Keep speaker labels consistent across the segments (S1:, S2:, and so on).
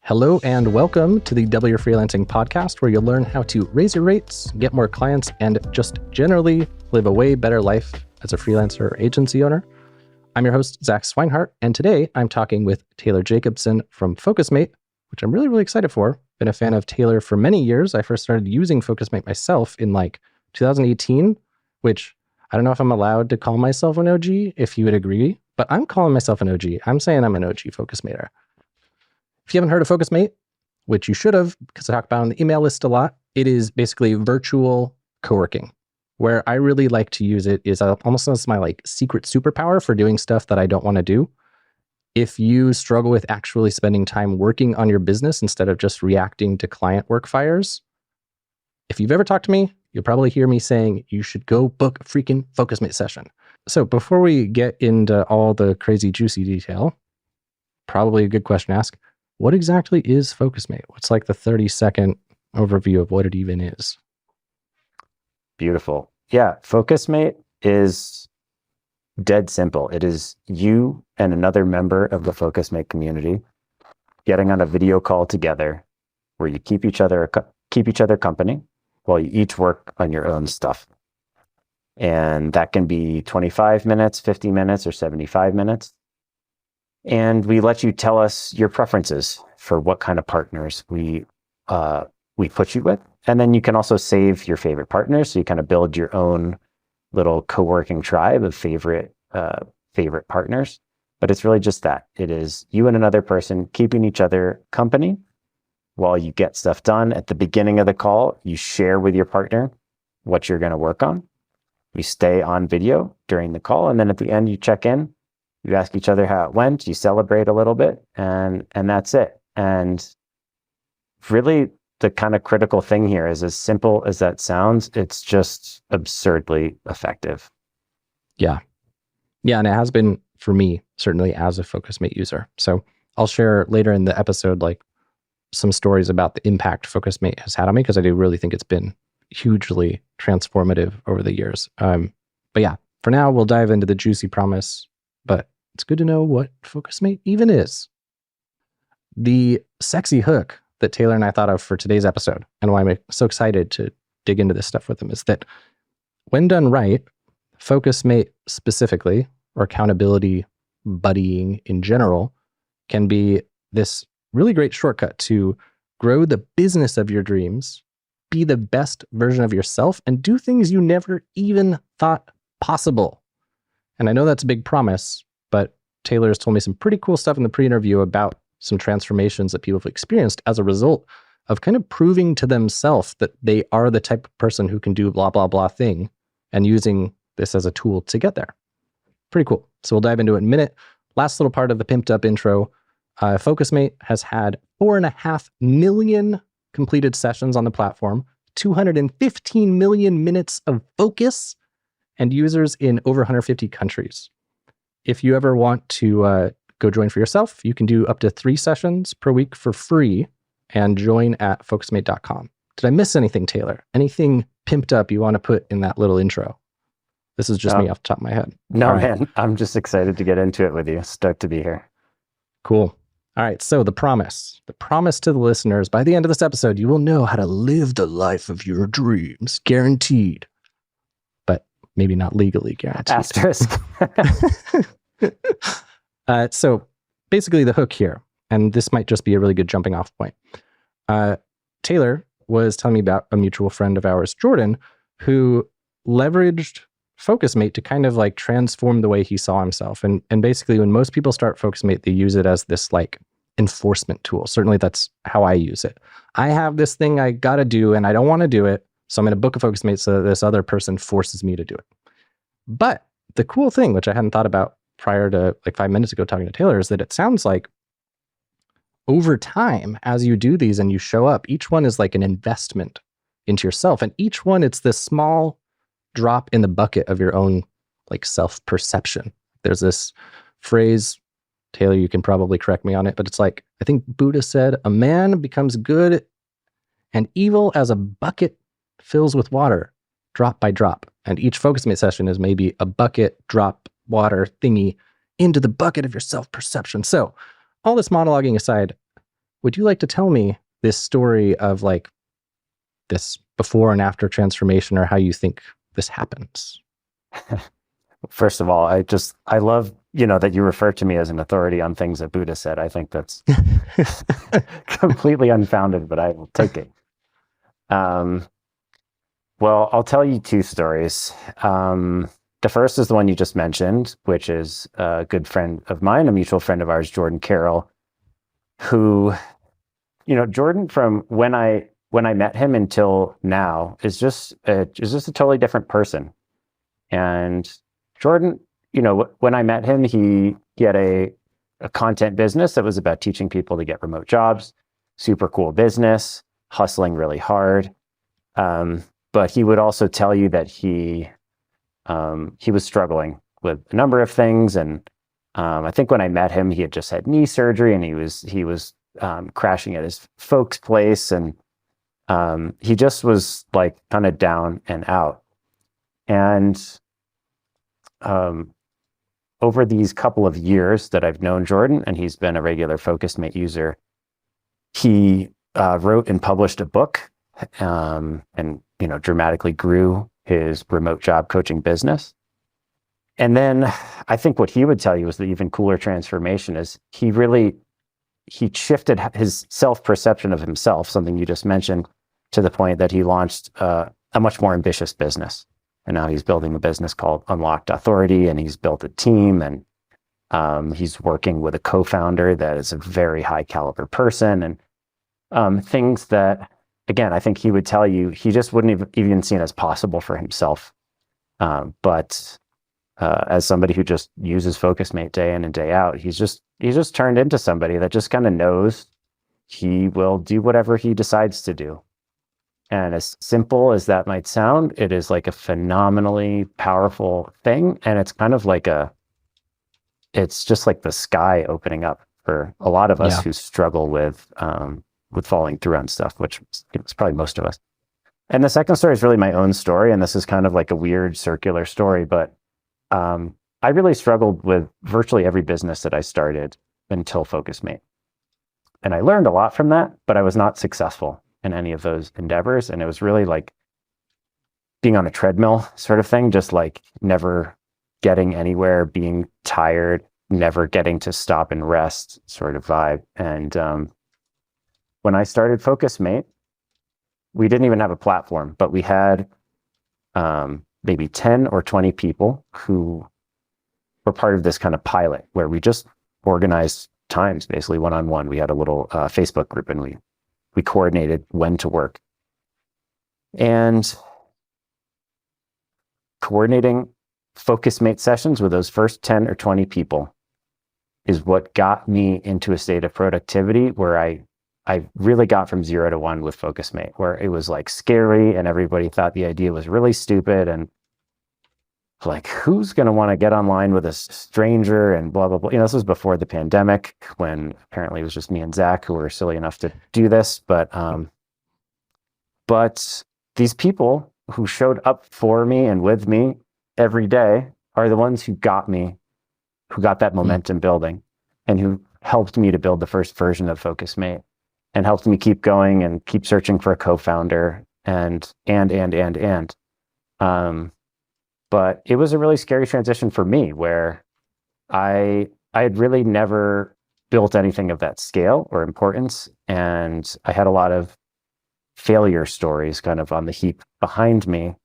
S1: Hello and welcome to the Double Your Freelancing podcast, where you'll learn how to raise your rates, get more clients, and just generally live a way better life as a freelancer or agency owner. I'm your host, Zach Swinehart, and today I'm talking with Taylor Jacobson from Focusmate, which I'm really excited for. Been a fan of Taylor for many years. I first started using Focusmate myself in 2018, which I don't know if I'm allowed to call myself an OG, if you would agree, but I'm calling myself an OG. I'm saying I'm an OG Focusmater. If you haven't heard of Focusmate, which you should have, because I talk about it on the email list a lot, it is basically virtual coworking. Where I really like to use it is almost as my secret superpower for doing stuff that I don't want to do. If you struggle with actually spending time working on your business instead of just reacting to client work fires, if you've ever talked to me, you'll probably hear me saying you should go book a freaking Focusmate session. So before we get into all the crazy juicy detail, probably a good question to ask. What exactly is Focusmate? What's the 30-second overview of what it even is?
S2: Beautiful. Yeah, Focusmate is dead simple. It is you and another member of the Focusmate community getting on a video call together where you keep each other company while you each work on your own stuff. And that can be 25 minutes, 50 minutes, or 75 minutes. And we let you tell us your preferences for what kind of partners we put you with. And then you can also save your favorite partners. So you kind of build your own little co-working tribe of favorite partners. But it's really just that. It is you and another person keeping each other company while you get stuff done. At the beginning of the call, you share with your partner what you're going to work on. We stay on video during the call. And then at the end, you check in. You ask each other how it went, you celebrate a little bit, and that's it. And really, the kind of critical thing here is, as simple as that sounds, it's just absurdly effective.
S1: Yeah. And it has been for me, certainly as a Focusmate user. So I'll share later in the episode, some stories about the impact Focusmate has had on me, because I do really think it's been hugely transformative over the years. But yeah, for now, we'll dive into the juicy promise. But it's good to know what Focusmate even is. The sexy hook that Taylor and I thought of for today's episode, and why I'm so excited to dig into this stuff with him, is that when done right, Focusmate specifically, or accountability buddying in general, can be this really great shortcut to grow the business of your dreams, be the best version of yourself, and do things you never even thought possible. And I know that's a big promise, but Taylor has told me some pretty cool stuff in the pre-interview about some transformations that people have experienced as a result of kind of proving to themselves that they are the type of person who can do blah, blah, blah thing, and using this as a tool to get there. Pretty cool. So we'll dive into it in a minute. Last little part of the pimped up intro. Focusmate has had 4.5 million completed sessions on the platform, 215 million minutes of focus, and users in over 150 countries. If you ever want to go join for yourself, you can do up to 3 sessions per week for free and join at focusmate.com. Did I miss anything, Taylor? Anything pimped up you want to put in that little intro? This is just me off the top of my head.
S2: No, right. Man, I'm just excited to get into it with you. Stoked to be here.
S1: Cool. All right, so the promise to the listeners, by the end of this episode, you will know how to live the life of your dreams, guaranteed. But maybe not legally guaranteed.
S2: Asterisk.
S1: So basically the hook here, and this might just be a really good jumping off point. Taylor was telling me about a mutual friend of ours, Jordan, who leveraged Focusmate to kind of transform the way he saw himself. And basically when most people start Focusmate, they use it as this enforcement tool. Certainly that's how I use it. I have this thing I got to do and I don't want to do it. So I'm going to book a Focusmate so that this other person forces me to do it. But the cool thing, which I hadn't thought about prior to 5 minutes ago talking to Taylor, is that it sounds like over time, as you do these and you show up, each one is an investment into yourself. And each one, it's this small drop in the bucket of your own self-perception. There's this phrase, Taylor, you can probably correct me on it, but it's I think Buddha said, a man becomes good and evil as a bucket fills with water, drop by drop. And each Focusmate session is maybe a bucket, drop, water thingy into the bucket of your self-perception. So all this monologuing aside, would you like to tell me this story of like this before and after transformation, or how you think this happens?
S2: First of all, I love, that you refer to me as an authority on things that Buddha said. I think that's completely unfounded, but I will take it. Well, I'll tell you two stories. The first is the one you just mentioned, which is a good friend of mine, a mutual friend of ours, Jordan Carroll, who, Jordan, from when I met him until now, is just a totally different person. And Jordan, when I met him, he had a content business that was about teaching people to get remote jobs. Super cool business, hustling really hard. But he would also tell you that he was struggling with a number of things. And I think when I met him, he had just had knee surgery, and he was crashing at his folks' place, and he just was like kind of down and out. And over these couple of years that I've known Jordan, and he's been a regular Focusmate user, he wrote and published a book, and dramatically grew his remote job coaching business. And then I think what he would tell you was the even cooler transformation is he shifted his self-perception of himself, something you just mentioned, to the point that he launched a much more ambitious business. And now he's building a business called Unlocked Authority, and he's built a team, and he's working with a co-founder that is a very high caliber person, and things that, again, I think he would tell you he just wouldn't have even seen as possible for himself. But as somebody who just uses Focusmate day in and day out, he's just turned into somebody that just kind of knows he will do whatever he decides to do. And as simple as that might sound, it is like a phenomenally powerful thing. And it's kind of like it's just like the sky opening up for a lot of us who struggle with following through on stuff, which is probably most of us. And the second story is really my own story. And this is kind of like a weird circular story, but I really struggled with virtually every business that I started until Focusmate. And I learned a lot from that, but I was not successful in any of those endeavors. And it was really like being on a treadmill sort of thing, just like never getting anywhere, being tired, never getting to stop and rest sort of vibe. And when I started Focusmate, we didn't even have a platform, but we had maybe 10 or 20 people who were part of this kind of pilot where we just organized times, basically one-on-one. We had a little Facebook group, and we coordinated when to work. And coordinating Focusmate sessions with those first 10 or 20 people is what got me into a state of productivity where I really got from 0 to 1 with Focusmate, where it was like scary and everybody thought the idea was really stupid, and like, who's going to want to get online with a stranger and blah, blah, blah. This was before the pandemic, when apparently it was just me and Zach who were silly enough to do this. But these people who showed up for me and with me every day are the ones who got that momentum building, and who helped me to build the first version of Focusmate, and helped me keep going and keep searching for a co-founder and. But it was a really scary transition for me, where I had really never built anything of that scale or importance. And I had a lot of failure stories kind of on the heap behind me.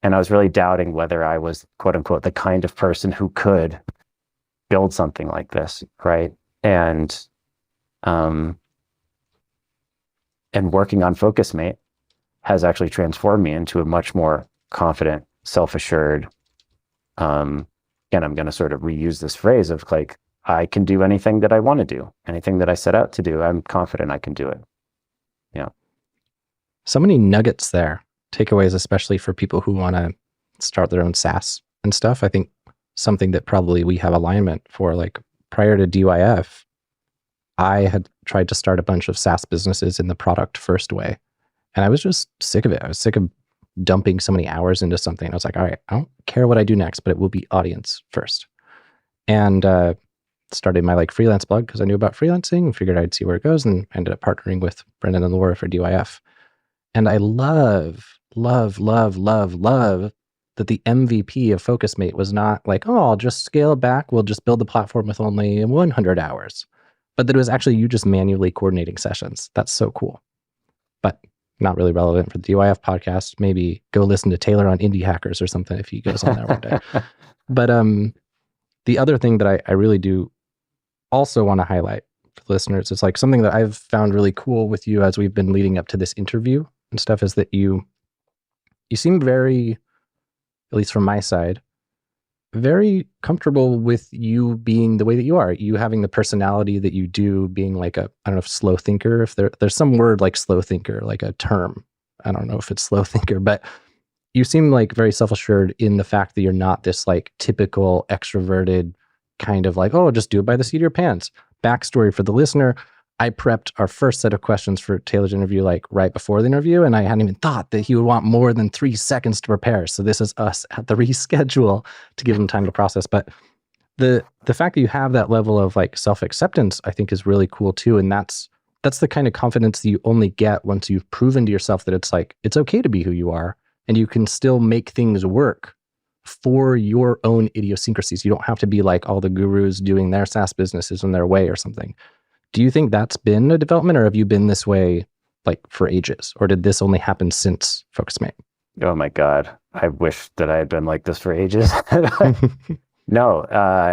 S2: And I was really doubting whether I was, quote unquote, the kind of person who could build something like this, right? And working on Focusmate has actually transformed me into a much more confident, self-assured, and I'm going to sort of reuse this phrase of like, I can do anything that I want to do, anything that I set out to do. I'm confident I can do it. Yeah.
S1: So many nuggets there, takeaways, especially for people who want to start their own SaaS and stuff. I think something that probably we have alignment for, like prior to DYF, I had tried to start a bunch of SaaS businesses in the product first way. And I was just sick of it. I was sick of dumping so many hours into something. I was like, all right, I don't care what I do next, but it will be audience first. And started my like freelance blog because I knew about freelancing and figured I'd see where it goes, and ended up partnering with Brendan and Laura for DYF. And I love that the MVP of Focusmate was not like, oh, I'll just scale it back. We'll just build the platform with only 100 hours. But that it was actually you just manually coordinating sessions. That's so cool. But not really relevant for the DYF podcast. Maybe go listen to Taylor on Indie Hackers or something if he goes on there one day. But the other thing that I really do also want to highlight for listeners is like something that I've found really cool with you as we've been leading up to this interview and stuff is that you seem very, at least from my side, very comfortable with you being the way that you are, you having the personality that you do, being like a, I don't know if slow thinker, if there's some word like slow thinker, like a term. I don't know if it's slow thinker, but you seem like very self-assured in the fact that you're not this like typical extroverted kind of like, oh, just do it by the seat of your pants. Backstory for the listener. I prepped our first set of questions for Taylor's interview like right before the interview, and I hadn't even thought that he would want more than 3 seconds to prepare. So this is us at the reschedule to give him time to process. But the fact that you have that level of like self-acceptance, I think is really cool too. And that's the kind of confidence that you only get once you've proven to yourself that it's like, it's okay to be who you are, and you can still make things work for your own idiosyncrasies. You don't have to be like all the gurus doing their SaaS businesses in their way or something. Do you think that's been a development, or have you been this way like for ages, or did this only happen since Focusmate?
S2: Oh my God. I wish that I had been like this for ages. No,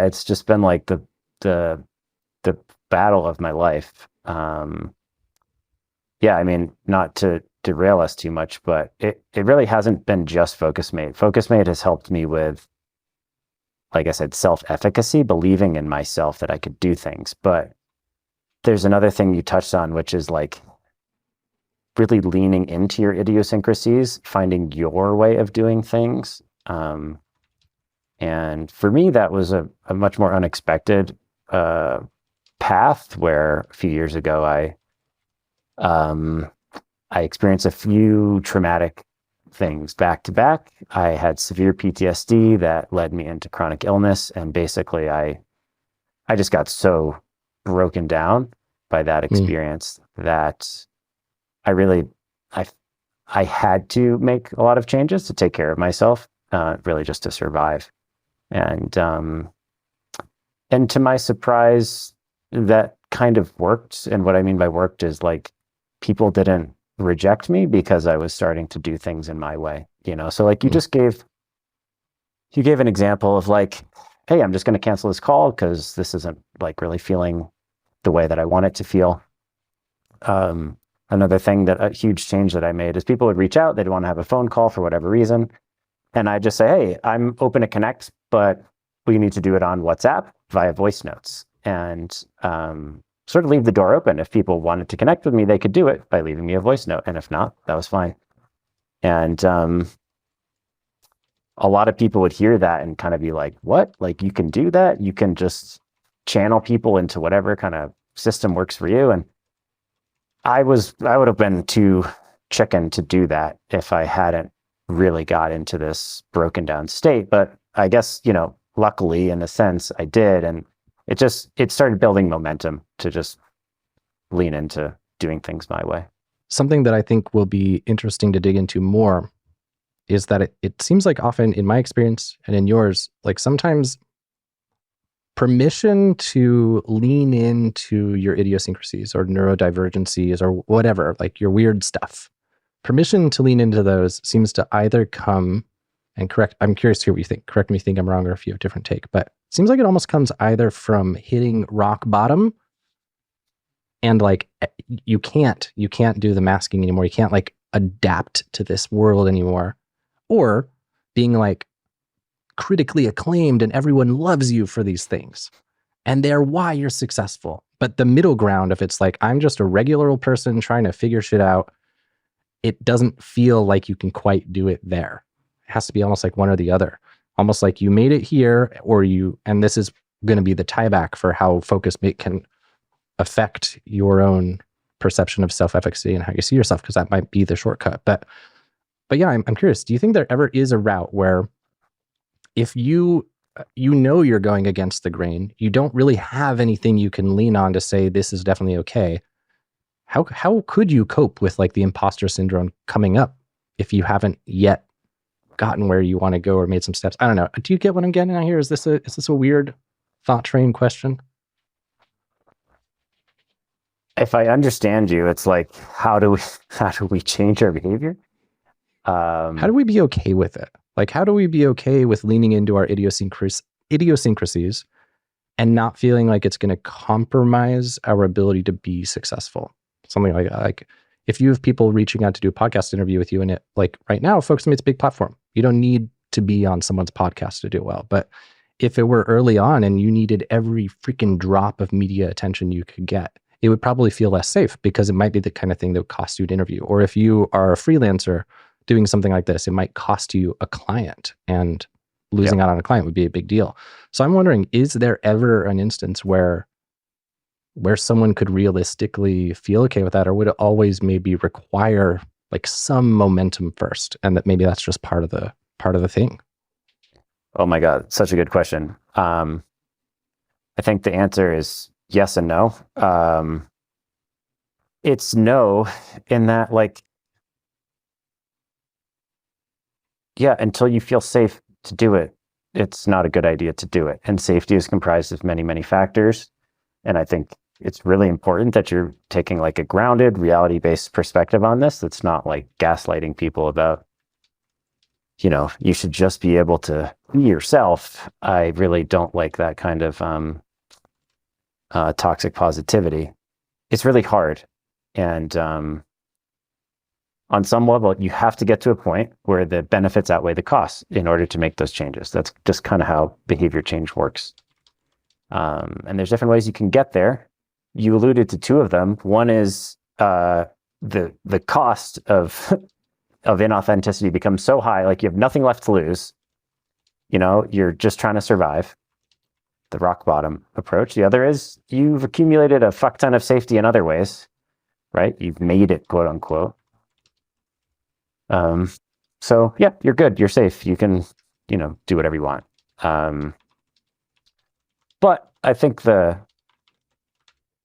S2: it's just been like the battle of my life. Yeah, I mean, not to derail us too much, but it really hasn't been just Focusmate. Focusmate has helped me with, like I said, self-efficacy, believing in myself that I could do things. But there's another thing you touched on, which is like really leaning into your idiosyncrasies, finding your way of doing things. And for me, that was a much more unexpected path, where a few years ago, I experienced a few traumatic things back to back. I had severe PTSD that led me into chronic illness. And basically I just got so broken down by that experience that I had to make a lot of changes to take care of myself, really just to survive. And to my surprise, that kind of worked. And what I mean by worked is like, people didn't reject me because I was starting to do things in my way, So like you gave an example of like, hey, I'm just going to cancel this call because this isn't like really feeling the way that I want it to feel. Another thing, that a huge change that I made, is people would reach out, they'd want to have a phone call for whatever reason. And I'd just say, hey, I'm open to connect, but we need to do it on WhatsApp via voice notes. And sort of leave the door open. If people wanted to connect with me, they could do it by leaving me a voice note. And if not, that was fine. And a lot of people would hear that and kind of be like, what? Like, you can do that? You can just channel people into whatever kind of system works for you? And I would have been too chicken to do that if I hadn't really got into this broken down state. But I guess, luckily in a sense I did. And it started building momentum to just lean into doing things my way.
S1: Something that I think will be interesting to dig into more is that it seems like often in my experience and in yours, like sometimes permission to lean into your idiosyncrasies or neurodivergencies or whatever, like your weird stuff, permission to lean into those seems to either come, and I'm curious to hear what you think. Correct me if you think I'm wrong or if you have a different take, but it seems like it almost comes either from hitting rock bottom and like you can't do the masking anymore. You can't like adapt to this world anymore, or being like critically acclaimed and everyone loves you for these things and they're why you're successful. But the middle ground, if it's like, I'm just a regular old person trying to figure shit out, it doesn't feel like you can quite do it there. It has to be almost like one or the other. Almost like you made it here, and this is going to be the tie back for how Focusmate can affect your own perception of self-efficacy and how you see yourself, because that might be the shortcut. But yeah, I'm curious, do you think there ever is a route where if you you know you're going against the grain. You don't really have anything you can lean on to say this is definitely okay. How could you cope with like the imposter syndrome coming up if you haven't yet gotten where you want to go or made some steps? I don't know. Do you get what I'm getting at here? Is this a weird thought train question?
S2: If I understand you, it's like, how do we change our behavior?
S1: How do we be okay with it? Like, how do we be okay with leaning into our idiosyncrasies and not feeling like it's going to compromise our ability to be successful? Something like if you have people reaching out to do a podcast interview with you, and it, like right now, Focusmate's a big platform. You don't need to be on someone's podcast to do well. But if it were early on and you needed every freaking drop of media attention you could get, it would probably feel less safe because it might be the kind of thing that would cost you to interview. Or if you are a freelancer doing something like this, it might cost you a client, and losing out on a client would be a big deal. So I'm wondering, is there ever an instance where someone could realistically feel okay with that, or would it always maybe require like some momentum first, and that maybe that's just part of the thing?
S2: Oh my God, such a good question. I think the answer is yes and no. It's no in that, like, yeah, until you feel safe to do it, it's not a good idea to do it. And safety is comprised of many, many factors. And I think it's really important that you're taking like a grounded, reality-based perspective on this. That's not like gaslighting people about, you should just be able to be yourself. I really don't like that kind of toxic positivity. It's really hard. And on some level, you have to get to a point where the benefits outweigh the costs in order to make those changes. That's just kind of how behavior change works. And there's different ways you can get there. You alluded to two of them. One is the cost of inauthenticity becomes so high, like you have nothing left to lose. You're just trying to survive. The rock bottom approach. The other is you've accumulated a fuck ton of safety in other ways, right? You've made it, quote unquote. So yeah, you're good. You're safe. You can, do whatever you want. But I think the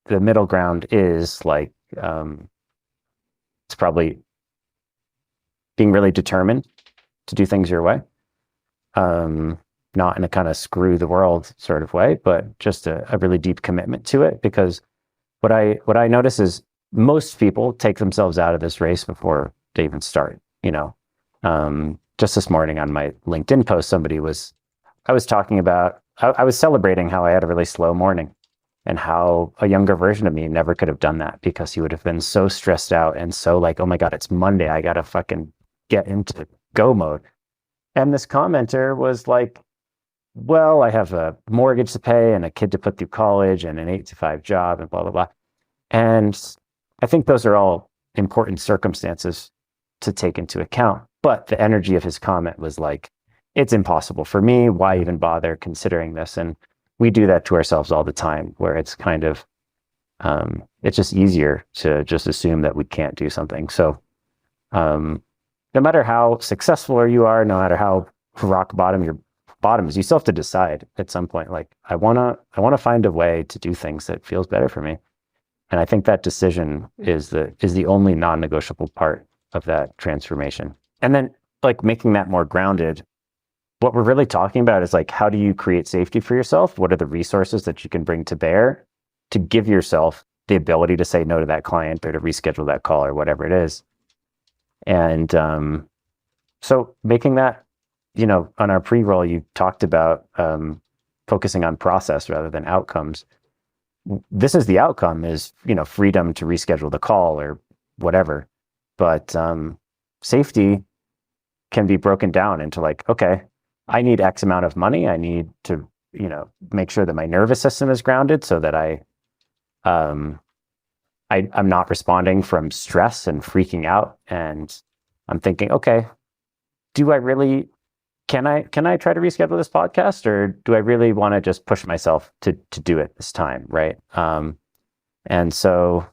S2: middle ground is like, it's probably being really determined to do things your way. Not in a kind of screw the world sort of way, but just a really deep commitment to it. Because what I notice is most people take themselves out of this race before they even start. Just this morning on my LinkedIn post, I was talking about, I was celebrating how I had a really slow morning and how a younger version of me never could have done that, because he would have been so stressed out and so like, oh my God, it's Monday. I got to fucking get into go mode. And this commenter was like, well, I have a mortgage to pay and a kid to put through college and an 8-to-5 job and blah, blah, blah. And I think those are all important circumstances to take into account. But the energy of his comment was like, it's impossible for me. Why even bother considering this? And we do that to ourselves all the time, where it's kind of, it's just easier to just assume that we can't do something. So no matter how successful you are, no matter how rock bottom your bottom is, you still have to decide at some point, like, I want to find a way to do things that feels better for me. And I think that decision is the only non-negotiable part of that transformation. And then like making that more grounded, what we're really talking about is like, how do you create safety for yourself? What are the resources that you can bring to bear to give yourself the ability to say no to that client or to reschedule that call or whatever it is? And so making that, on our pre-roll, you talked about focusing on process rather than outcomes. This is the outcome is, freedom to reschedule the call or whatever. But safety can be broken down into like, okay, I need X amount of money. I need to, make sure that my nervous system is grounded so that I'm not responding from stress and freaking out. And I'm thinking, okay, do I really, can I try to reschedule this podcast, or do I really want to just push myself to do it this time? Right. And so,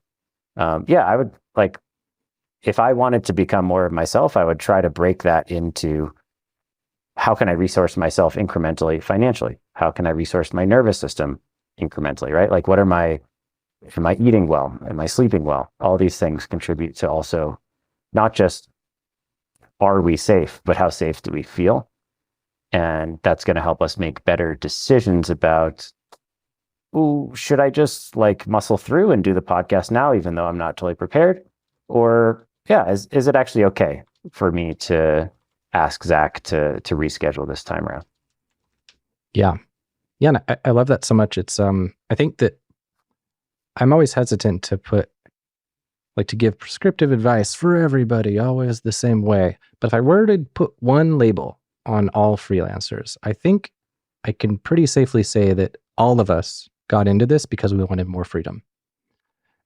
S2: I would like, if I wanted to become more of myself, I would try to break that into how can I resource myself incrementally financially? How can I resource my nervous system incrementally, right? Like, am I eating well? Am I sleeping well? All these things contribute to also not just are we safe, but how safe do we feel? And that's going to help us make better decisions about, ooh, should I just like muscle through and do the podcast now, even though I'm not totally prepared? Or yeah, is it actually okay for me to ask Zach to reschedule this time around?
S1: Yeah. Yeah. And I love that so much. It's, I think that I'm always hesitant to to give prescriptive advice for everybody always the same way. But if I were to put one label on all freelancers, I think I can pretty safely say that all of us got into this because we wanted more freedom.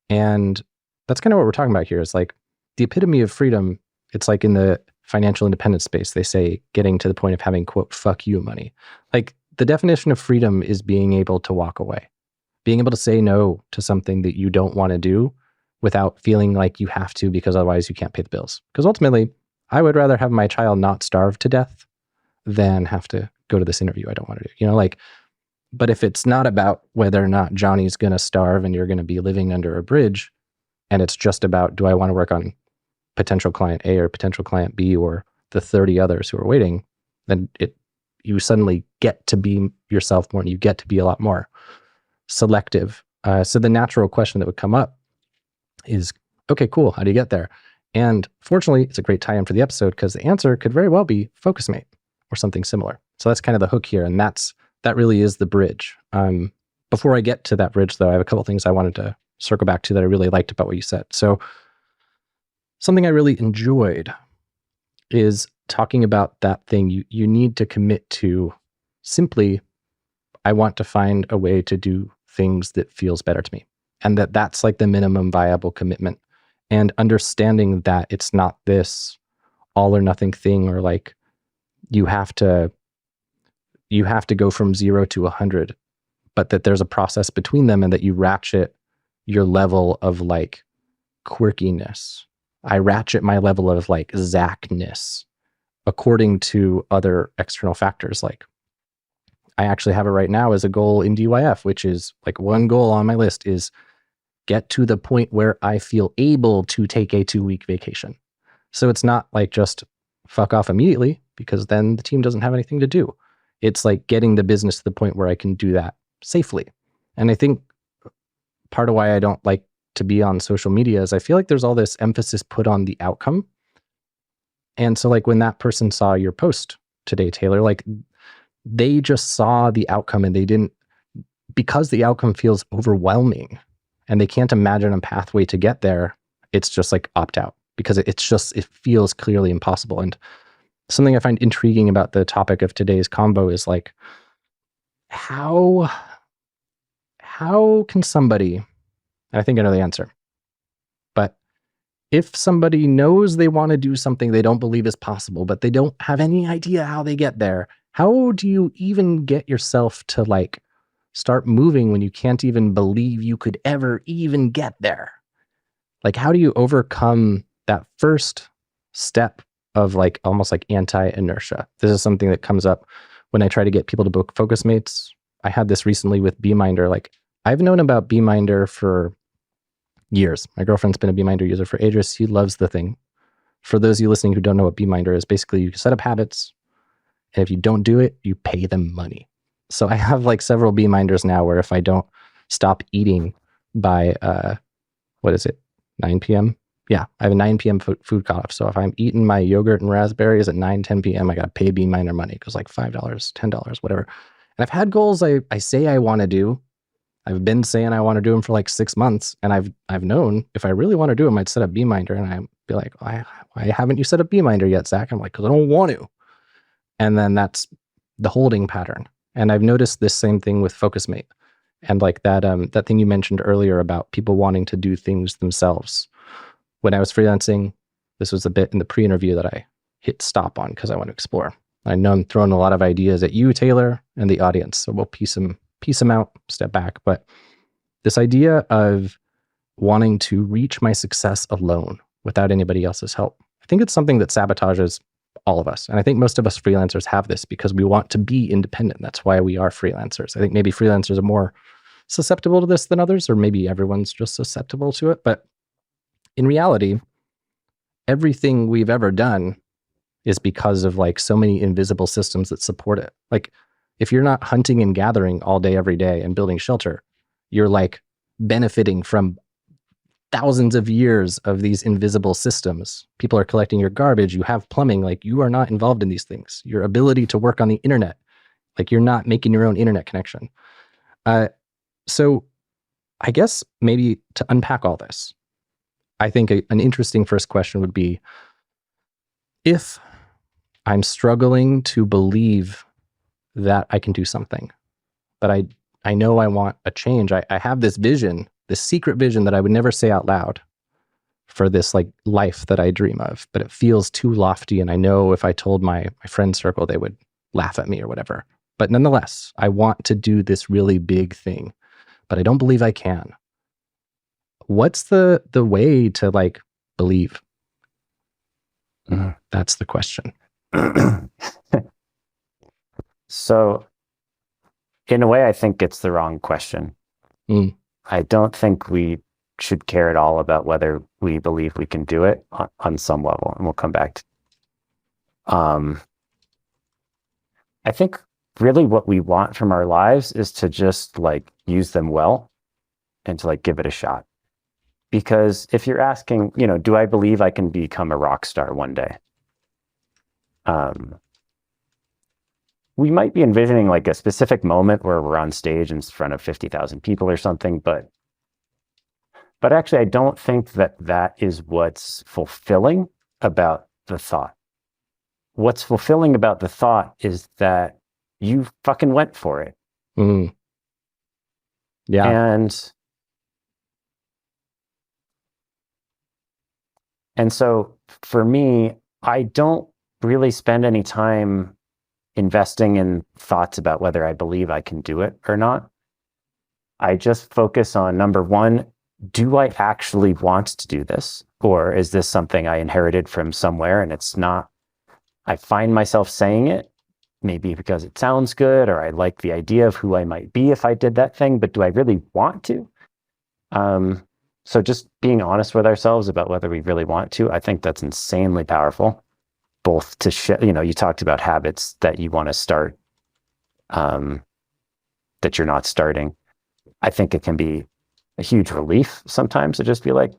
S1: And that's kind of what we're talking about here. Is like the epitome of freedom. It's like in the financial independence space, they say getting to the point of having, quote, fuck you money. Like the definition of freedom is being able to walk away, being able to say no to something that you don't want to do without feeling like you have to, because otherwise you can't pay the bills. Because ultimately, I would rather have my child not starve to death than have to go to this interview I don't want to do. But if it's not about whether or not Johnny's going to starve and you're going to be living under a bridge, and it's just about, do I want to work on potential client A or potential client B or the 30 others who are waiting, then you suddenly get to be yourself more and you get to be a lot more selective. So the natural question that would come up is, okay, cool. How do you get there? And fortunately, it's a great tie-in for the episode because the answer could very well be Focusmate or something similar. So that's kind of the hook here. And that really is the bridge. Before I get to that bridge, though, I have a couple things I wanted to circle back to that I really liked about what you said. So something I really enjoyed is talking about that thing you need to commit to. Simply, I want to find a way to do things that feels better to me. And that's like the minimum viable commitment. And understanding that it's not this all or nothing thing, or like you have to go from 0 to 100, but that there's a process between them and that you ratchet your level of like quirkiness. I ratchet my level of like Zachness according to other external factors. Like I actually have it right now as a goal in DYF, which is like one goal on my list is get to the point where I feel able to take a 2-week vacation. So it's not like just fuck off immediately, because then the team doesn't have anything to do. It's like getting the business to the point where I can do that safely. And I think part of why I don't like to be on social media is I feel like there's all this emphasis put on the outcome. And so like when that person saw your post today, Taylor, like they just saw the outcome and they didn't, because the outcome feels overwhelming and they can't imagine a pathway to get there, it's just like opt out because it feels clearly impossible. And something I find intriguing about the topic of today's convo is like, how can somebody, and I think I know the answer, but if somebody knows they want to do something they don't believe is possible, but they don't have any idea how they get there, how do you even get yourself to like start moving when you can't even believe you could ever even get there? Like, how do you overcome that first step of like almost like anti-inertia? This is something that comes up when I try to get people to book Focusmates. I had this recently with Beeminder. Like, I've known about Beeminder for years. My girlfriend's been a Beeminder user for ages. She loves the thing. For those of you listening who don't know what Beeminder is, basically you set up habits, and if you don't do it, you pay them money. So I have like several Beeminders now where if I don't stop eating by, 9 p.m.? Yeah, I have a 9 p.m. food cutoff. So if I'm eating my yogurt and raspberries at 9, 10 p.m., I got to pay Beeminder money. It goes like $5, $10, whatever. And I've had goals I say I want to do. I've been saying I want to do them for like 6 months. And I've known if I really want to do them, I'd set up Beeminder. And I'd be like, why haven't you set up Beeminder yet, Zach? I'm like, because I don't want to. And then that's the holding pattern. And I've noticed this same thing with Focusmate. And like that thing you mentioned earlier about people wanting to do things themselves. When I was freelancing, this was a bit in the pre-interview that I hit stop on because I want to explore. I know I'm throwing a lot of ideas at you, Taylor, and the audience. So we'll piece them out, step back. But this idea of wanting to reach my success alone without anybody else's help, I think it's something that sabotages all of us. And I think most of us freelancers have this because we want to be independent. That's why we are freelancers. I think maybe freelancers are more susceptible to this than others, or maybe everyone's just susceptible to it. But in reality, everything we've ever done is because of like so many invisible systems that support it. Like if you're not hunting and gathering all day, every day and building shelter, you're like benefiting from thousands of years of these invisible systems. People are collecting your garbage. You have plumbing. Like you are not involved in these things. Your ability to work on the internet, like you're not making your own internet connection. So I guess maybe to unpack all this, I think an interesting first question would be, if I'm struggling to believe that I can do something, but I know I want a change. I have this vision, this secret vision that I would never say out loud for this like life that I dream of, but it feels too lofty. And I know if I told my friend circle, they would laugh at me or whatever. But nonetheless, I want to do this really big thing, but I don't believe I can. What's the way to like believe? That's the question.
S2: So in a way, I think it's the wrong question. I don't think we should care at all about whether we believe we can do it on some level. And we'll come back to, I think really what we want from our lives is to just like use them well and to like give it a shot. Because if you're asking, you know, do I believe I can become a rock star one day? We might be envisioning like a specific moment where we're on stage in front of 50,000 people or something, but actually I don't think that that is what's fulfilling about the thought. What's fulfilling about the thought is that you fucking went for it.
S1: Yeah.
S2: And so for me, I don't really spend any time investing in thoughts about whether I believe I can do it or not. I just focus on number one, do I actually want to do this? Or is this something I inherited from somewhere and it's not? I find myself saying it, maybe because it sounds good or I like the idea of who I might be if I did that thing, but do I really want to? So just being honest with ourselves about whether we really want to, I think that's insanely powerful. Both to you talked about habits that you want to start, that you're not starting. I think it can be a huge relief sometimes to just be like,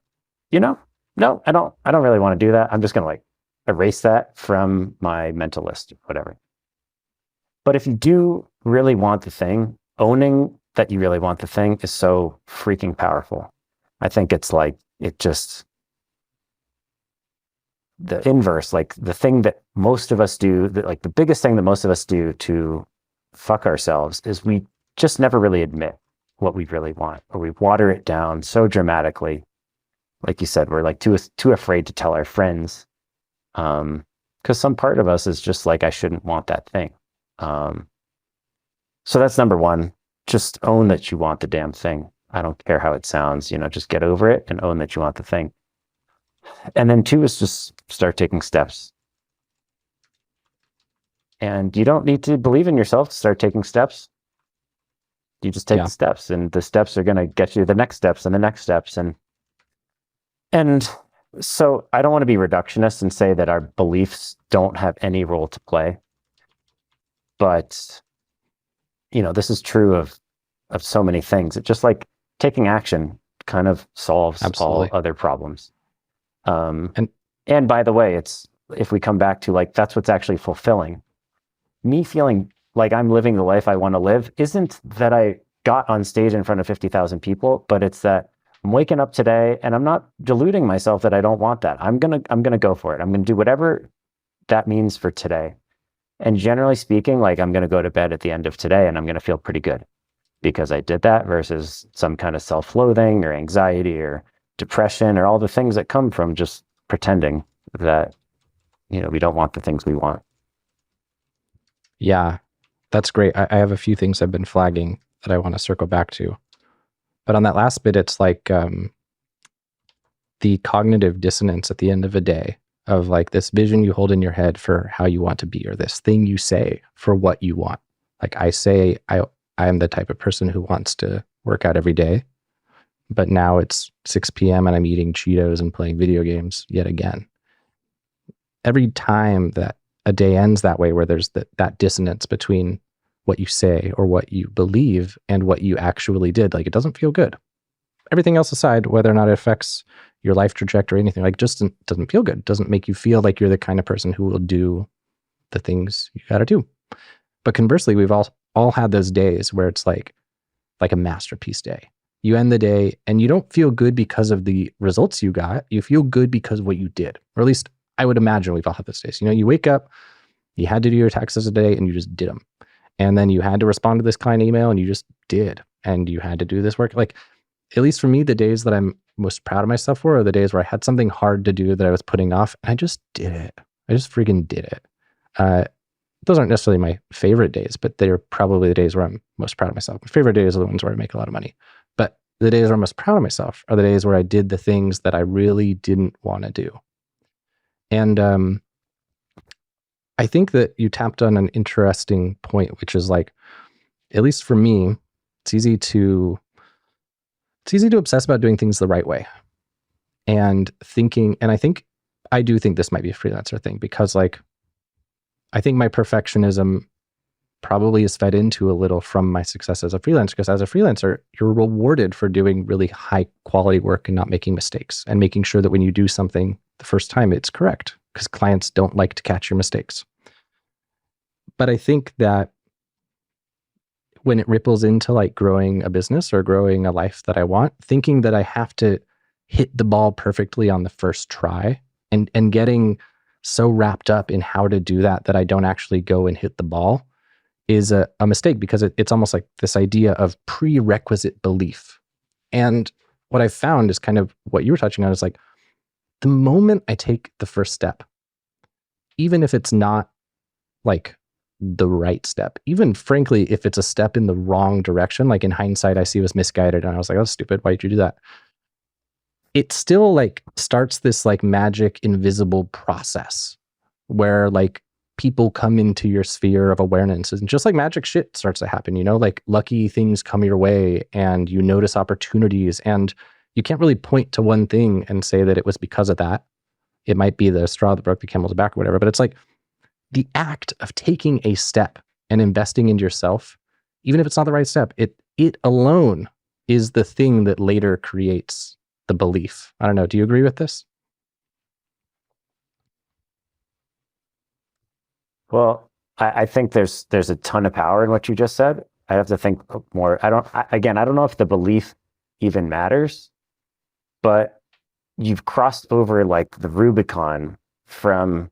S2: no, I don't really want to do that. I'm just going to like erase that from my mental list, whatever. But if you do really want the thing, owning that you really want the thing is so freaking powerful. I think it's like, it just, the inverse, like the thing that most of us do, like the biggest thing that most of us do to fuck ourselves is we just never really admit what we really want, or we water it down so dramatically. Like you said, we're like too afraid to tell our friends. Because some part of us is just like, I shouldn't want that thing. So that's number one, just own that you want the damn thing. I don't care how it sounds, just get over it and own that you want the thing. And then two is just start taking steps. And you don't need to believe in yourself to start taking steps. You just take the steps, and the steps are going to get you the next steps and the next steps. And so I don't want to be reductionist and say that our beliefs don't have any role to play. But, this is true of so many things. It's just like taking action kind of solves all other problems. And by the way, if we come back to like, that's what's actually fulfilling. Me feeling like I'm living the life I want to live isn't that I got on stage in front of 50,000 people, but it's that I'm waking up today and I'm not deluding myself that I don't want that. I'm going to go for it. I'm going to do whatever that means for today. And generally speaking, like I'm going to go to bed at the end of today and I'm going to feel pretty good because I did that, versus some kind of self-loathing or anxiety or depression or all the things that come from just pretending that, we don't want the things we want.
S1: Yeah, that's great. I have a few things I've been flagging that I want to circle back to. But on that last bit, it's like the cognitive dissonance at the end of a day of like this vision you hold in your head for how you want to be, or this thing you say for what you want. Like I say, I am the type of person who wants to work out every day, but now it's 6 p.m. and I'm eating Cheetos and playing video games yet again. Every time that a day ends that way, where there's that dissonance between what you say or what you believe and what you actually did, like it doesn't feel good. Everything else aside, whether or not it affects your life trajectory or anything, like just doesn't feel good. It doesn't make you feel like you're the kind of person who will do the things you got to do. But conversely, we've all had those days where it's like a masterpiece day. You end the day and you don't feel good because of the results you got. You feel good because of what you did. Or at least I would imagine we've all had those days. You know, you wake up, you had to do your taxes a day and you just did them. And then you had to respond to this client email and you just did. And you had to do this work. Like, at least for me, the days that I'm most proud of myself for are the days where I had something hard to do that I was putting off and I just did it. I just freaking did it. Those aren't necessarily my favorite days, but they're probably the days where I'm most proud of myself. My favorite days are the ones where I make a lot of money. But the days where I'm most proud of myself are the days where I did the things that I really didn't want to do. And I think that you tapped on an interesting point, which is like, at least for me, it's easy to obsess about doing things the right way and thinking, and I do think this might be a freelancer thing, because like, I think my perfectionism probably is fed into a little from my success as a freelancer, because as a freelancer, you're rewarded for doing really high quality work and not making mistakes, and making sure that when you do something the first time, it's correct, because clients don't like to catch your mistakes. But I think that when it ripples into like growing a business or growing a life that I want, thinking that I have to hit the ball perfectly on the first try, and getting so wrapped up in how to do that I don't actually go and hit the ball is a mistake, because it's almost like this idea of prerequisite belief. And what I found is kind of what you were touching on, is like the moment I take the first step, even if it's not like the right step, even frankly, if it's a step in the wrong direction, like in hindsight, I see it was misguided and I was like, oh, stupid, why did you do that? It still like starts this like magic invisible process where like people come into your sphere of awareness, and just like magic shit starts to happen, you know, like lucky things come your way and you notice opportunities, and you can't really point to one thing and say that it was because of that. It might be the straw that broke the camel's back or whatever, but it's like the act of taking a step and investing in yourself, even if it's not the right step, it alone is the thing that later creates the belief. I don't know. Do you agree with this?
S2: Well, I think there's a ton of power in what you just said. I have to think more. I don't know if the belief even matters, but you've crossed over like the Rubicon from,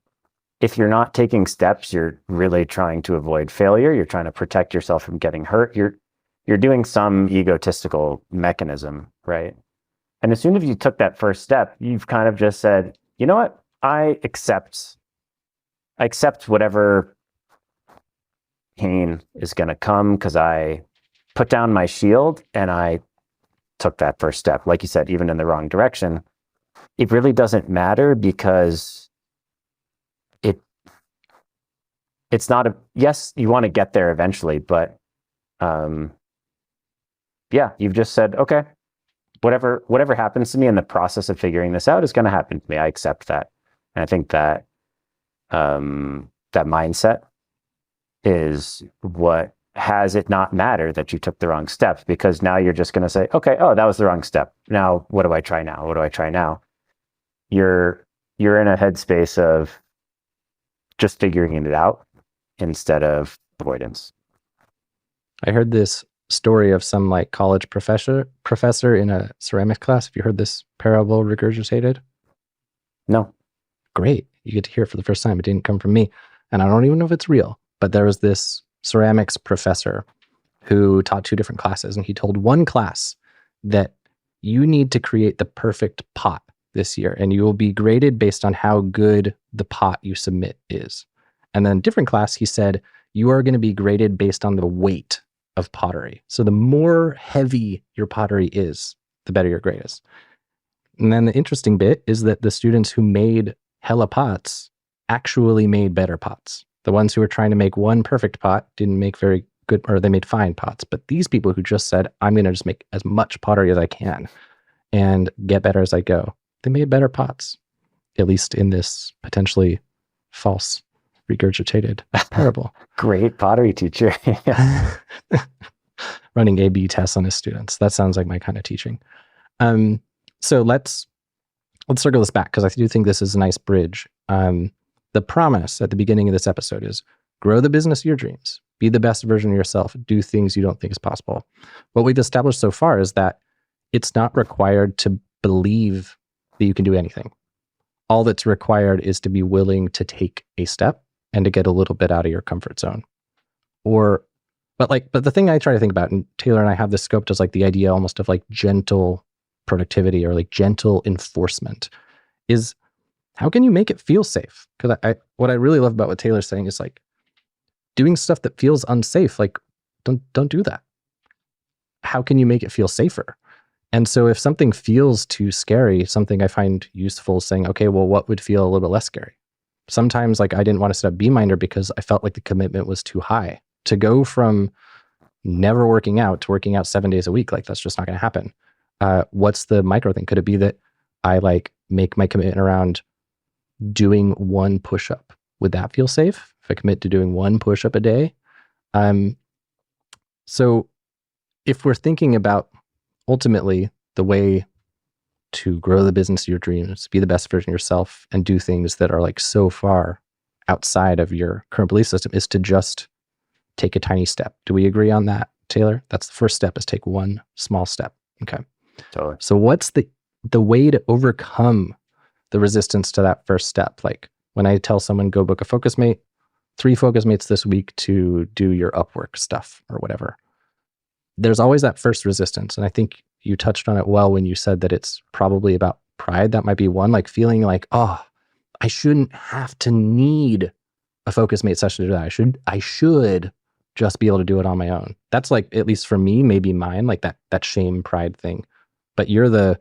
S2: if you're not taking steps, you're really trying to avoid failure. You're trying to protect yourself from getting hurt. You're doing some egotistical mechanism, right? And as soon as you took that first step, you've kind of just said, you know what? I accept whatever pain is going to come, because I put down my shield and I took that first step. Like you said, even in the wrong direction, it really doesn't matter, because it's not yes, you want to get there eventually, but yeah, you've just said, okay, whatever happens to me in the process of figuring this out is going to happen to me. I accept that. And I think that that mindset is what has it not matter that you took the wrong steps, because now you're just going to say, okay, oh, that was the wrong step. Now, what do I try now? What do I try now? You're in a headspace of just figuring it out instead of avoidance.
S1: I heard this story of some like college professor in a ceramics class. Have you heard this parable regurgitated?
S2: No.
S1: Great. You get to hear it for the first time. It didn't come from me. And I don't even know if it's real, but there was this ceramics professor who taught 2 different classes. And he told one class that you need to create the perfect pot this year, and you will be graded based on how good the pot you submit is. And then a different class, he said, you are going to be graded based on the weight of pottery. So the more heavy your pottery is, the better your grade is. And then the interesting bit is that the students who made hella pots actually made better pots. The ones who were trying to make one perfect pot didn't make very good, or they made fine pots. But these people who just said, I'm going to just make as much pottery as I can and get better as I go, they made better pots, at least in this potentially false, regurgitated parable.
S2: Great pottery teacher.
S1: Running A/B tests on his students. That sounds like my kind of teaching. So let's circle this back, because I do think this is a nice bridge. The promise at the beginning of this episode is grow the business of your dreams, be the best version of yourself, do things you don't think is possible. What we've established so far is that it's not required to believe that you can do anything. All that's required is to be willing to take a step and to get a little bit out of your comfort zone. But the thing I try to think about, and Taylor and I have this scoped as like the idea almost of like gentle productivity or like gentle enforcement, is how can you make it feel safe? Because what I really love about what Taylor's saying is like doing stuff that feels unsafe. Like don't do that. How can you make it feel safer? And so if something feels too scary, something I find useful is saying, okay, well, what would feel a little bit less scary? Sometimes like I didn't want to set up Beeminder because I felt like the commitment was too high. To go from never working out to working out 7 days a week, like that's just not going to happen. What's the micro thing? Could it be that I like make my commitment around doing one push-up? Would that feel safe if I commit to doing one push-up a day? So if we're thinking about ultimately the way to grow the business of your dreams, be the best version of yourself, and do things that are like so far outside of your current belief system, is to just take a tiny step. Do we agree on that, Taylor? That's the first step, is take one small step. Okay.
S2: Totally.
S1: So what's the way to overcome the resistance to that first step? Like when I tell someone, go book a Focusmate, 3 Focusmates this week to do your Upwork stuff or whatever, there's always that first resistance. And I think you touched on it well when you said that it's probably about pride. That might be one, like feeling like, oh, I shouldn't have to need a Focusmate session to do that. I should just be able to do it on my own. That's like, at least for me, maybe mine, like that shame pride thing. But you're the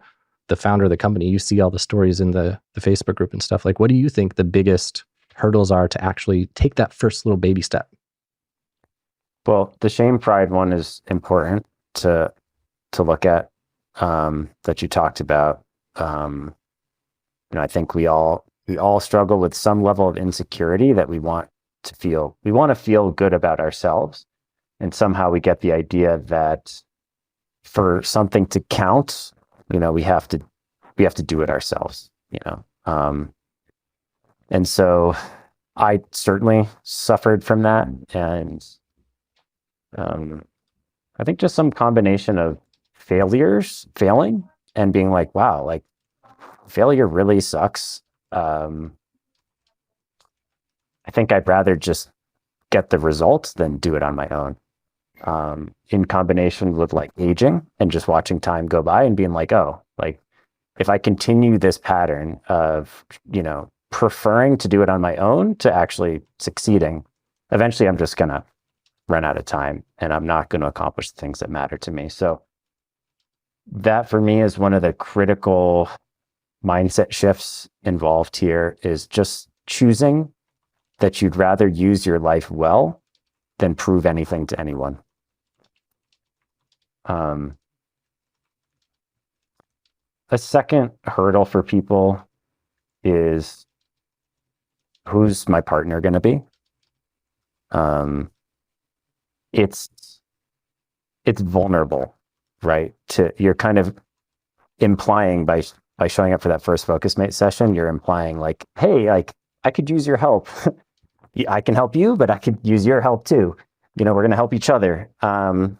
S1: founder of the company. You see all the stories in the Facebook group and stuff. Like, what do you think the biggest hurdles are to actually take that first little baby step?
S2: Well, the shame pride one is important to look at, that you talked about. I think we all struggle with some level of insecurity that we want to feel good about ourselves. And somehow we get the idea that for something to count, we have to do it ourselves, and so I certainly suffered from that. And I think just some combination of failing and being like, wow, like failure really sucks. I think I'd rather just get the results than do it on my own. In combination with like aging and just watching time go by and being like, oh, like if I continue this pattern of, preferring to do it on my own to actually succeeding, eventually I'm just going to run out of time and I'm not going to accomplish the things that matter to me. So that for me is one of the critical mindset shifts involved here, is just choosing that you'd rather use your life well than prove anything to anyone. A second hurdle for people is, who's my partner going to be? It's vulnerable, right? You're kind of implying by showing up for that first Focusmate session, you're implying like, hey, like I could use your help. I can help you, but I could use your help too. We're going to help each other. And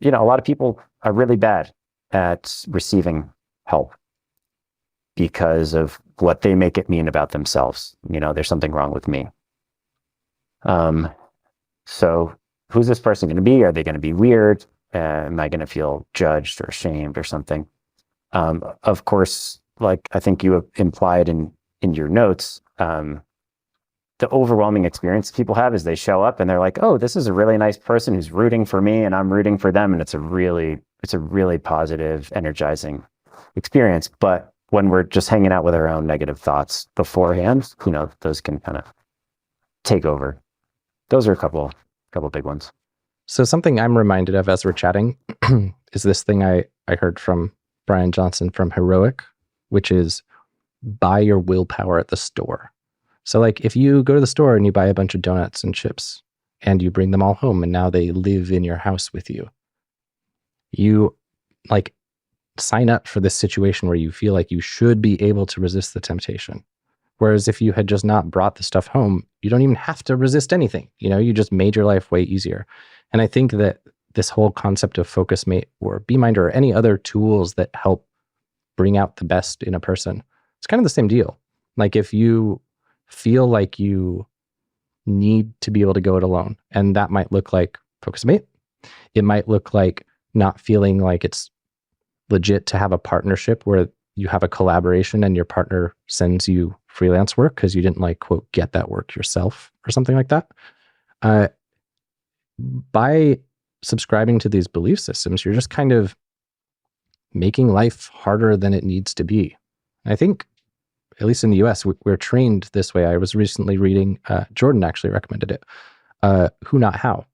S2: a lot of people are really bad at receiving help because of what they make it mean about themselves. There's something wrong with me. So who's this person going to be? Are they going to be weird? Am I going to feel judged or ashamed or something? Of course, like I think you have implied in your notes, the overwhelming experience people have is they show up and they're like, oh, this is a really nice person who's rooting for me and I'm rooting for them. And it's a really positive, energizing experience. But when we're just hanging out with our own negative thoughts beforehand, those can kind of take over. Those are a couple big ones.
S1: So something I'm reminded of as we're chatting is this thing I heard from Brian Johnson from Heroic, which is buy your willpower at the store. So like if you go to the store and you buy a bunch of donuts and chips and you bring them all home and now they live in your house with you, you like sign up for this situation where you feel like you should be able to resist the temptation. Whereas if you had just not brought the stuff home, you don't even have to resist anything. You just made your life way easier. And I think that this whole concept of Focusmate or BeMinder or any other tools that help bring out the best in a person, it's kind of the same deal. Like if you feel like you need to be able to go it alone, and that might look like Focusmate. It might look like not feeling like it's legit to have a partnership where you have a collaboration and your partner sends you freelance work because you didn't like, quote, get that work yourself or something like that. By subscribing to these belief systems, you're just kind of making life harder than it needs to be. I think, at least in the US, we're trained this way. I was recently reading, Jordan actually recommended it, Who Not How.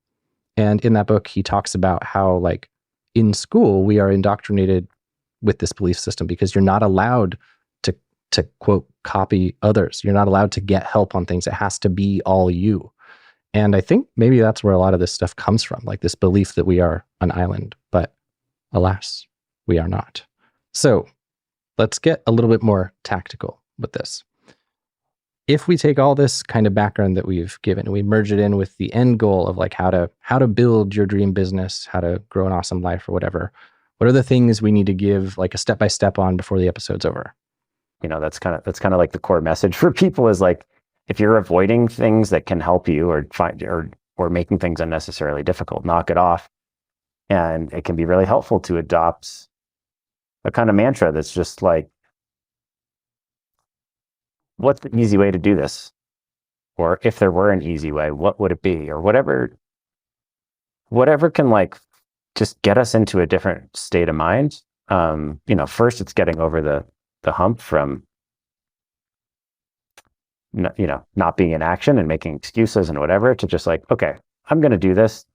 S1: And in that book, he talks about how like in school, we are indoctrinated with this belief system because you're not allowed to quote, copy others. You're not allowed to get help on things. It has to be all you. And I think maybe that's where a lot of this stuff comes from, like this belief that we are an island, but alas, we are not. So let's get a little bit more tactical with this. If we take all this kind of background that we've given and we merge it in with the end goal of like how to build your dream business, how to grow an awesome life or whatever, what are the things we need to give like a step-by-step on before the episode's over?
S2: That's kind of like the core message for people is like, if you're avoiding things that can help you or making things unnecessarily difficult, knock it off. And it can be really helpful to adopt a kind of mantra that's just like, what's the easy way to do this? Or if there were an easy way, what would it be? Or whatever can like just get us into a different state of mind. First it's getting over the hump from not being in action and making excuses and whatever, to just like, okay, I'm going to do this.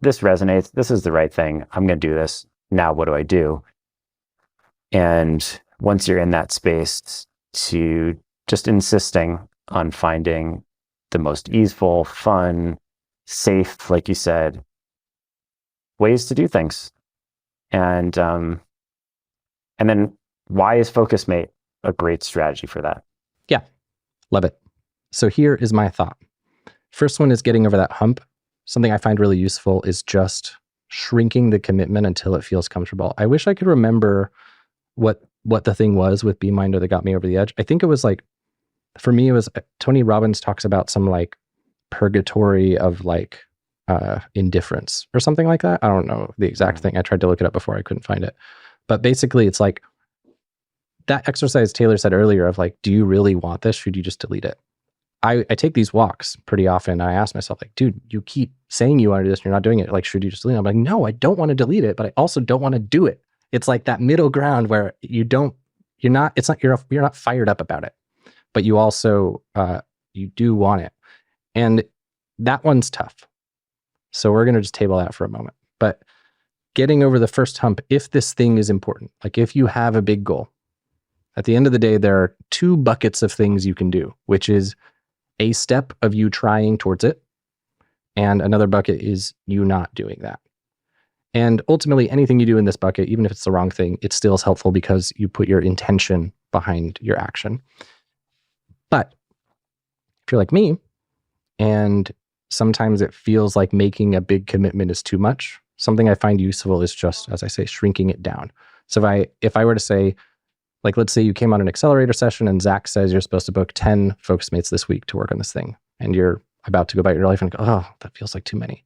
S2: This resonates. This is the right thing. I'm going to do this. Now, what do I do? And once you're in that space, to just insisting on finding the most easeful, fun, safe, like you said, ways to do things. And then why is Focusmate a great strategy for that?
S1: Yeah, love it. So here is my thought. First one is getting over that hump. Something I find really useful is just shrinking the commitment until it feels comfortable. I wish I could remember what the thing was with BeMinder that got me over the edge. I think it was like, for me, it was Tony Robbins talks about some like purgatory of like indifference or something like that. I don't know the exact thing. I tried to look it up before. I couldn't find it. But basically, it's like that exercise Taylor said earlier of like, do you really want this? Should you just delete it? I take these walks pretty often. I ask myself, like, dude, you keep saying you want to do this and you're not doing it. Like, should you just delete it? I'm like, no, I don't want to delete it, but I also don't want to do it. It's like that middle ground where you're not fired up about it, but you also, you do want it. And that one's tough. So we're going to just table that for a moment. But getting over the first hump, if this thing is important, like if you have a big goal, at the end of the day, there are two buckets of things you can do, which is a step of you trying towards it, and another bucket is you not doing that. And ultimately, anything you do in this bucket, even if it's the wrong thing, it still is helpful because you put your intention behind your action. But if you're like me, and sometimes it feels like making a big commitment is too much, something I find useful is just, as I say, shrinking it down. So if I were to say, like, let's say you came on an accelerator session and Zach says you're supposed to book 10 Focusmates this week to work on this thing, and you're about to go about your life and go, oh, that feels like too many.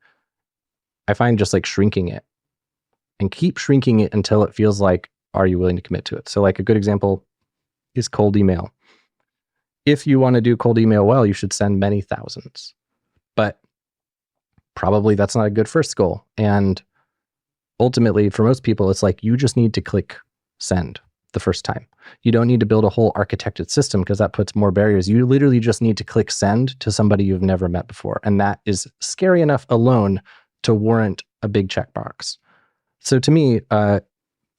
S1: I find just like shrinking it and keep shrinking it until it feels like, are you willing to commit to it? So like a good example is cold email. If you want to do cold email well, you should send many thousands, but probably that's not a good first goal. And ultimately for most people, it's like, you just need to click send. the first time. You don't need to build a whole architected system because that puts more barriers. You literally just need to click send to somebody you've never met before. And that is scary enough alone to warrant a big checkbox. So to me, I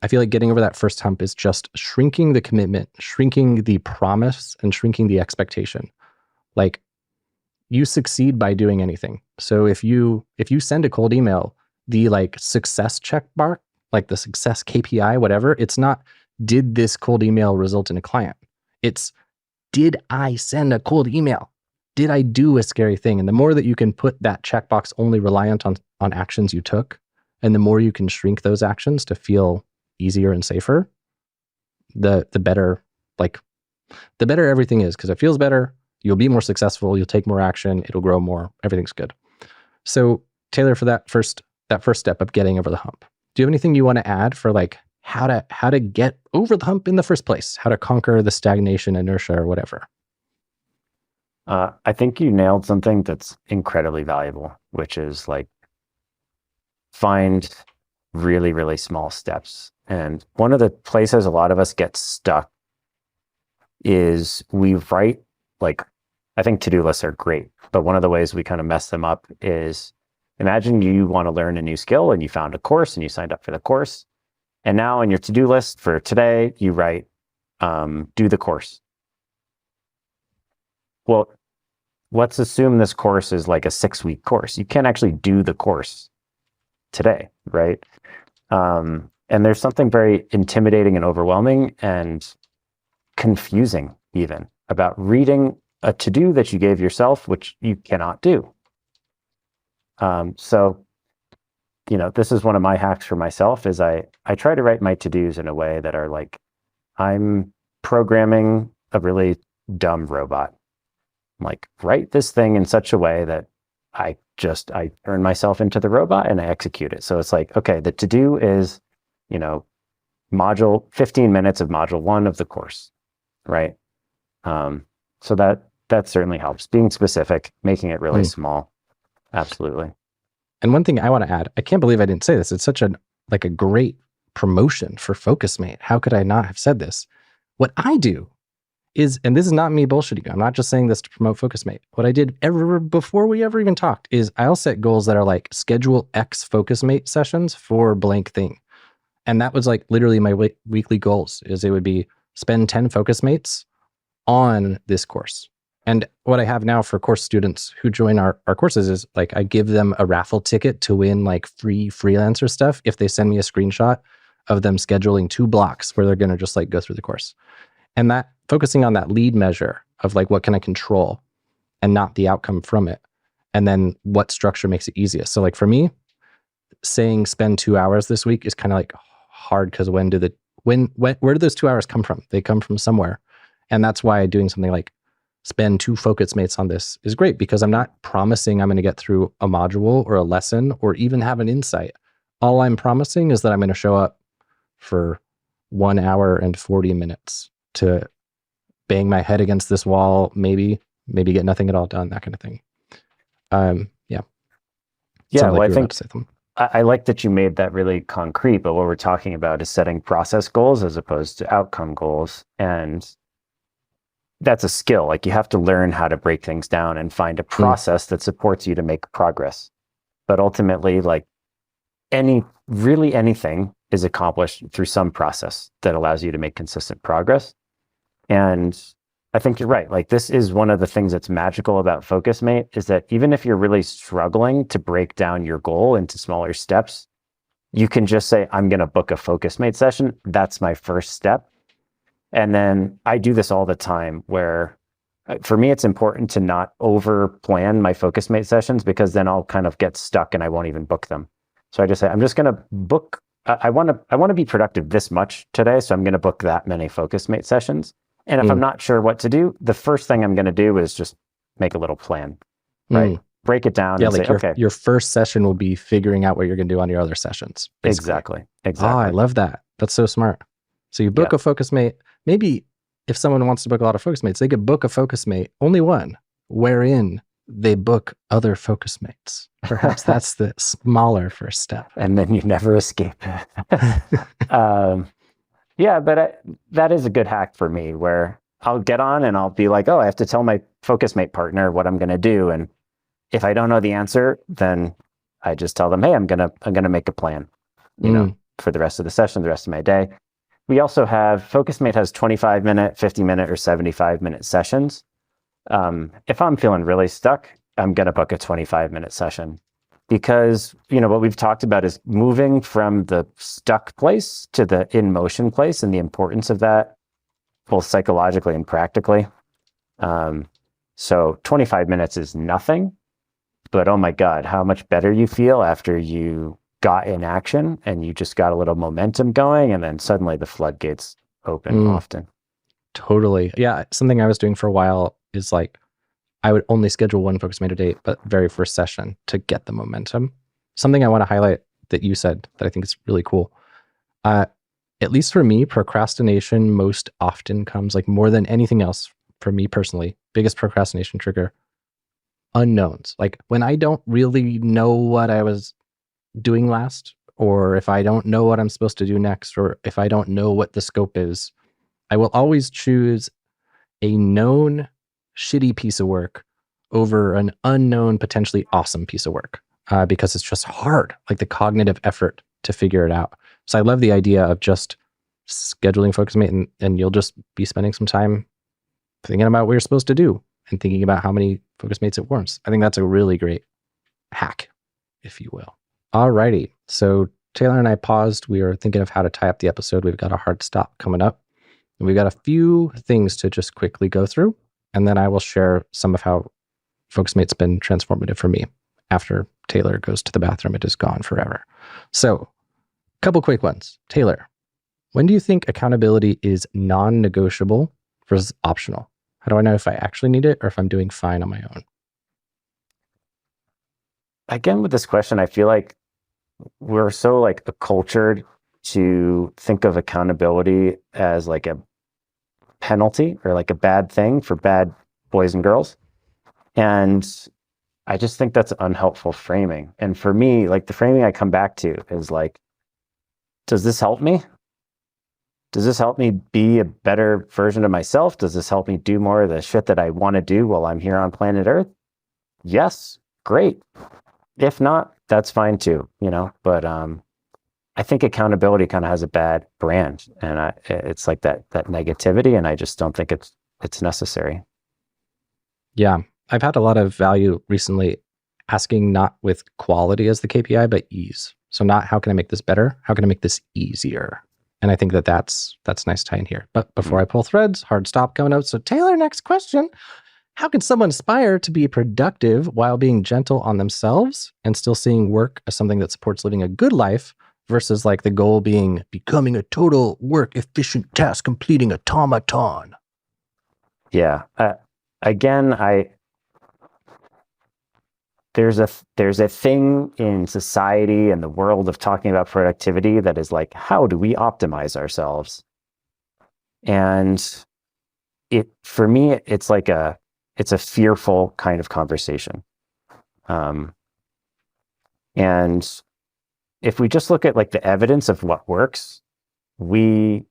S1: feel like getting over that first hump is just shrinking the commitment, shrinking the promise, and shrinking the expectation. Like, you succeed by doing anything. So if you send a cold email, the like success check bar, like the success KPI, whatever, it's not, did this cold email result in a client? It's, did I send a cold email? Did I do a scary thing? And the more that you can put that checkbox only reliant on actions you took, and the more you can shrink those actions to feel easier and safer, the better, like the better everything is, because it feels better. You'll be more successful. You'll take more action. It'll grow more. Everything's good. So Taylor, for that first step of getting over the hump, do you have anything you want to add for like how to get over the hump in the first place? How to conquer the stagnation, inertia, or whatever?
S2: I think you nailed something that's incredibly valuable, which is like find really, really small steps. And one of the places a lot of us get stuck is we write, like, I think to-do lists are great, but one of the ways we kind of mess them up is, imagine you want to learn a new skill and you found a course and you signed up for the course. And now in your to-do list for today, you write, do the course. Well, let's assume this course is like a 6-week course. You can't actually do the course today, right? And there's something very intimidating and overwhelming and confusing even about reading a to-do that you gave yourself, which you cannot do. So, this is one of my hacks for myself is I try to write my to-dos in a way that are like, I'm programming a really dumb robot. Like, write this thing in such a way that I turn myself into the robot and I execute it. So it's like, okay, the to-do is, 15 minutes of module 1 of the course, right? So that certainly helps. Being specific, making it really small. Absolutely.
S1: And one thing I want to add, I can't believe I didn't say this. It's such a great promotion for Focusmate. How could I not have said this? What I do is, and this is not me bullshitting you, I'm not just saying this to promote Focusmate. What I did before we ever even talked is I'll set goals that are like schedule X Focusmate sessions for blank thing. And that was like literally my weekly goals, is it would be spend 10 Focusmates on this course. And what I have now for course students who join our courses is like, I give them a raffle ticket to win like free freelancer stuff if they send me a screenshot of them scheduling 2 blocks where they're going to just like go through the course. And that focusing on that lead measure of like, what can I control and not the outcome from it? And then what structure makes it easiest? So like for me, saying spend 2 hours this week is kind of like hard, because where do those 2 hours come from? They come from somewhere. And that's why doing something like spend 2 Focusmates on this is great, because I'm not promising I'm going to get through a module or a lesson or even have an insight. All I'm promising is that I'm going to show up for 1 hour and 40 minutes to bang my head against this wall, maybe get nothing at all done, that kind of thing. Yeah.
S2: Yeah, well, I think I like that you made that really concrete, but what we're talking about is setting process goals as opposed to outcome goals. And that's a skill. Like, you have to learn how to break things down and find a process that supports you to make progress. But ultimately, like anything is accomplished through some process that allows you to make consistent progress. And I think you're right. Like, this is one of the things that's magical about Focusmate, is that even if you're really struggling to break down your goal into smaller steps, you can just say, I'm going to book a Focusmate session. That's my first step. And then I do this all the time, where for me, it's important to not over plan my Focusmate sessions, because then I'll kind of get stuck and I won't even book them. So I just say, I'm just going to book, I want to be productive this much today. So I'm going to book that many Focusmate sessions. And if I'm not sure what to do, the first thing I'm going to do is just make a little plan, right? Break it down and
S1: like
S2: say, okay.
S1: Your first session will be figuring out what you're going to do on your other sessions. Basically.
S2: Exactly.
S1: Oh, I love that. That's so smart. So you book a Focusmate. Maybe if someone wants to book a lot of Focusmates, they could book a Focusmate, only one, wherein they book other Focusmates. Perhaps that's the smaller first step.
S2: And then you never escape. Yeah, but that is a good hack for me where I'll get on and I'll be like, oh, I have to tell my Focusmate partner what I'm going to do. And if I don't know the answer, then I just tell them, hey, I'm gonna make a plan,
S1: Mm,
S2: for the rest of the session, the rest of my day. We also have Focusmate has 25-minute, 50-minute, or 75-minute sessions. If I'm feeling really stuck, I'm gonna book a 25-minute session because what we've talked about is moving from the stuck place to the in motion place and the importance of that, both psychologically and practically. So 25 minutes is nothing, but oh my God, how much better you feel after you got in action and you just got a little momentum going, and then suddenly the floodgates open
S1: mm,
S2: often.
S1: totally. Yeah. Something I was doing for a while is like, I would only schedule one Focusmate a day, but very first session to get the momentum. Something I want to highlight that you said that I think is really cool. Uh, at least for me, procrastination most often comes, like more than anything else for me personally, biggest procrastination trigger, unknowns. Like when I don't really know what I was doing last, or if I don't know what I'm supposed to do next, or if I don't know what the scope is, I will always choose a known shitty piece of work over an unknown, potentially awesome piece of work because it's just hard, like the cognitive effort to figure it out. So I love the idea of just scheduling Focusmate, and you'll just be spending some time thinking about what you're supposed to do and thinking about how many Focusmates it warrants. I think that's a really great hack, if you will. Alrighty. So Taylor and I paused. We were thinking of how to tie up the episode. We've got a hard stop coming up. And we've got a few things to just quickly go through. And then I will share some of how Focusmate's been transformative for me. After Taylor goes to the bathroom, it is gone forever. So, a couple quick ones. Taylor, when do you think accountability is non-negotiable versus optional? How do I know if I actually need it or if I'm doing fine on my own?
S2: Again, with this question, I feel like we're so like accultured to think of accountability as like a penalty or like a bad thing for bad boys and girls. And I just think that's unhelpful framing. And for me, like the framing I come back to is like, does this help me? Does this help me be a better version of myself? Does this help me do more of the shit that I want to do while I'm here on planet Earth? Yes, great. If not, that's fine too, but I think accountability kind of has a bad brand, and it's like that negativity, and I just don't think it's necessary.
S1: Yeah, I've had a lot of value recently asking not with quality as the KPI, but ease. So not how can I make this better? How can I make this easier? And I think that's nice tie in here. But before I pull threads, hard stop coming out. So Taylor, next question. How can someone aspire to be productive while being gentle on themselves and still seeing work as something that supports living a good life versus like the goal being becoming a total work efficient task completing automaton?
S2: Yeah. Again, there's a thing in society and the world of talking about productivity that is like, how do we optimize ourselves? And for me, it's like it's a fearful kind of conversation. And if we just look at like the evidence of what works, we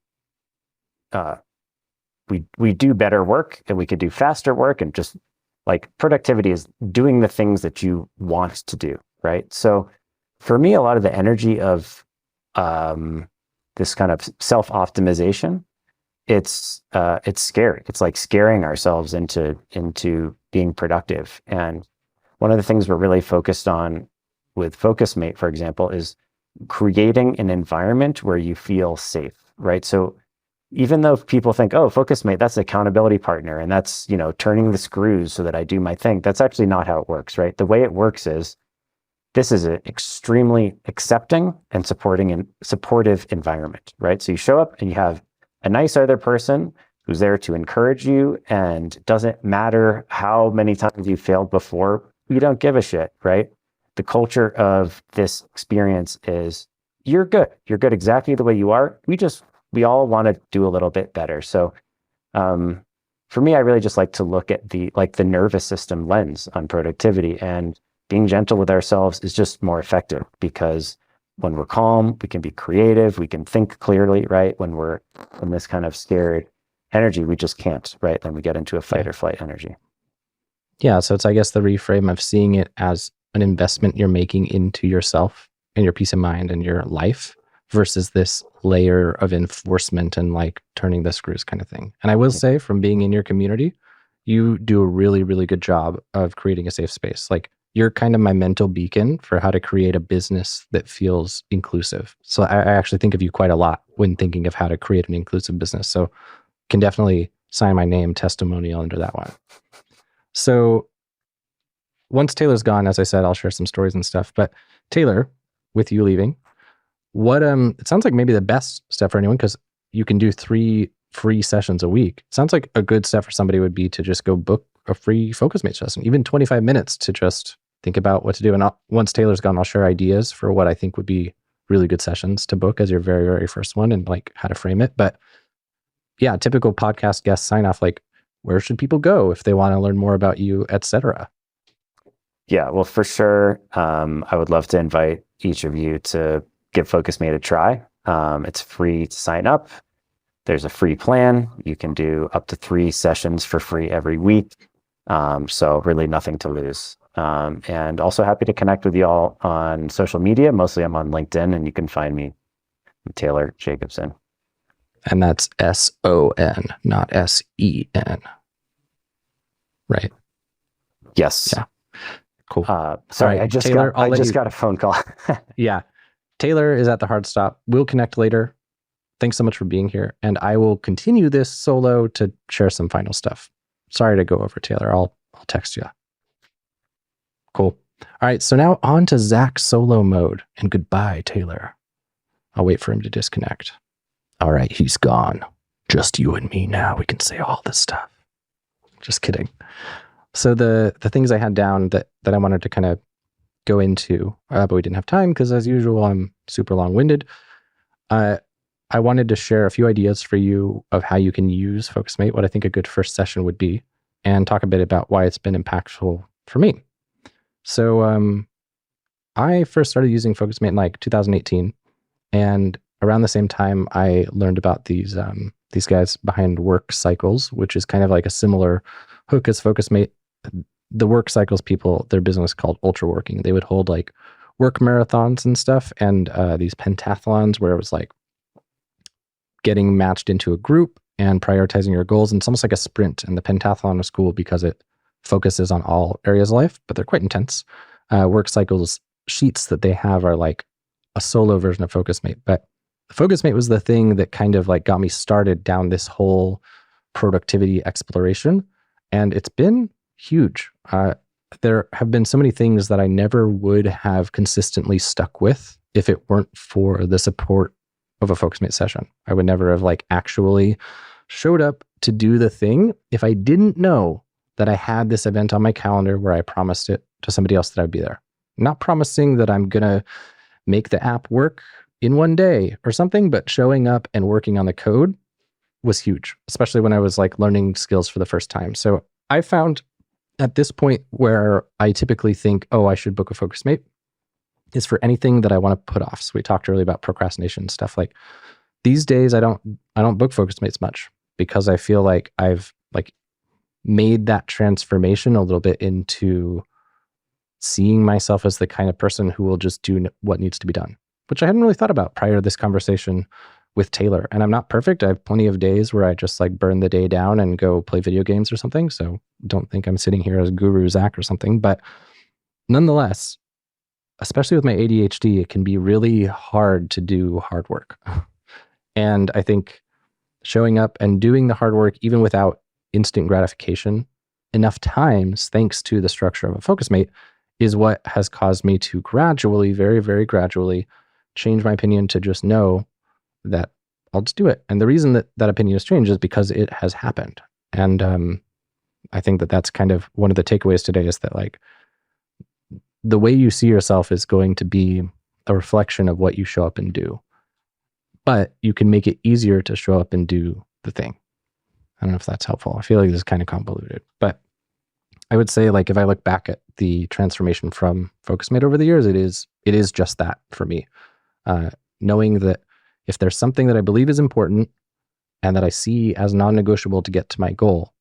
S2: do better work, and we could do faster work, and just like productivity is doing the things that you want to do, right? So for me, a lot of the energy of this kind of self-optimization, it's scary. It's like scaring ourselves into being productive. And one of the things we're really focused on with Focusmate, for example, is creating an environment where you feel safe, right? So even though people think, oh, Focusmate, that's an accountability partner, and that's, turning the screws so that I do my thing. That's actually not how it works, right? The way it works is this is an extremely accepting and supportive environment, right? So you show up and you have a nice other person who's there to encourage you, and it doesn't matter how many times you failed before, we don't give a shit, right? The culture of this experience is you're good. You're good exactly the way you are. We all want to do a little bit better. So for me, I really just like to look at the nervous system lens on productivity, and being gentle with ourselves is just more effective because When we're calm, we can be creative, we can think clearly, right? When we're in this kind of scared energy, we just can't, right? Then we get into a fight or flight energy.
S1: Yeah. So it's, I guess, the reframe of seeing it as an investment you're making into yourself and your peace of mind and your life versus this layer of enforcement and like turning the screws kind of thing. And I will say, from being in your community, you do a really, really good job of creating a safe space. Like, you're kind of my mental beacon for how to create a business that feels inclusive. So I actually think of you quite a lot when thinking of how to create an inclusive business. So can definitely sign my name testimonial under that one. So once Taylor's gone, as I said, I'll share some stories and stuff. But Taylor, with you leaving, what it sounds like maybe the best step for anyone, because you can do 3 free sessions a week. It sounds like a good step for somebody would be to just go book a free Focusmate session, even 25 minutes to just think about what to do. And once Taylor's gone, I'll share ideas for what I think would be really good sessions to book as your very, very first one and like how to frame it. But yeah, typical podcast guest sign off, like, where should people go if they want to learn more about you, etc.?
S2: Yeah, well, for sure. I would love to invite each of you to give Focusmate a try. It's free to sign up. There's a free plan. You can do up to 3 sessions for free every week. So really nothing to lose. And also happy to connect with you all on social media. Mostly I'm on LinkedIn, and you can find me, Taylor Jacobson.
S1: And that's SON, not SEN. Right?
S2: Yes.
S1: Yeah. Cool.
S2: Sorry,
S1: right,
S2: I just
S1: Taylor,
S2: got a phone call.
S1: Yeah. Taylor is at the hard stop. We'll connect later. Thanks so much for being here. And I will continue this solo to share some final stuff. Sorry to go over, Taylor. I'll text you. Cool. All right. So now on to Zach's solo mode. And goodbye, Taylor. I'll wait for him to disconnect. All right. He's gone. Just you and me now. We can say all this stuff. Just kidding. So the things I had down that I wanted to kind of go into, but we didn't have time because, as usual, I'm super long-winded. I wanted to share a few ideas for you of how you can use Focusmate, what I think a good first session would be, and talk a bit about why it's been impactful for me. So I first started using Focusmate in like 2018, and around the same time, I learned about these guys behind Work Cycles, which is kind of like a similar hook as Focusmate. The Work Cycles people, their business called Ultra Working. They would hold like work marathons and stuff, and these pentathlons where it was like getting matched into a group and prioritizing your goals. And it's almost like a sprint. And the pentathlon is cool because it focuses on all areas of life, but they're quite intense. Work Cycles sheets that they have are like a solo version of Focusmate. But Focusmate was the thing that kind of like got me started down this whole productivity exploration. And it's been huge. There have been so many things that I never would have consistently stuck with if it weren't for the support of a Focusmate session. I would never have like actually showed up to do the thing if I didn't know that I had this event on my calendar where I promised it to somebody else that I'd be there. I'm not promising that I'm going to make the app work in one day or something, but showing up and working on the code was huge, especially when I was like learning skills for the first time. So I found at this point where I typically think, oh, I should book a Focusmate, is for anything that I want to put off. So we talked earlier about procrastination stuff. Like these days, I don't book Focusmates much because I feel like I've like made that transformation a little bit into seeing myself as the kind of person who will just do what needs to be done, which I hadn't really thought about prior to this conversation with Taylor. And I'm not perfect. I have plenty of days where I just like burn the day down and go play video games or something. So don't think I'm sitting here as Guru Zach or something. But nonetheless, especially with my ADHD, it can be really hard to do hard work. And I think showing up and doing the hard work, even without instant gratification, enough times, thanks to the structure of a Focusmate, is what has caused me to gradually, very, very gradually change my opinion to just know that I'll just do it. And the reason that that opinion has changed is because it has happened. And I think that that's kind of one of the takeaways today, is that like the way you see yourself is going to be a reflection of what you show up and do. But you can make it easier to show up and do the thing. I don't know if that's helpful. I feel like this is kind of convoluted, but I would say, like, if I look back at the transformation from Focusmate over the years, it is just that for me. Knowing that if there's something that I believe is important and that I see as non-negotiable to get to my goal,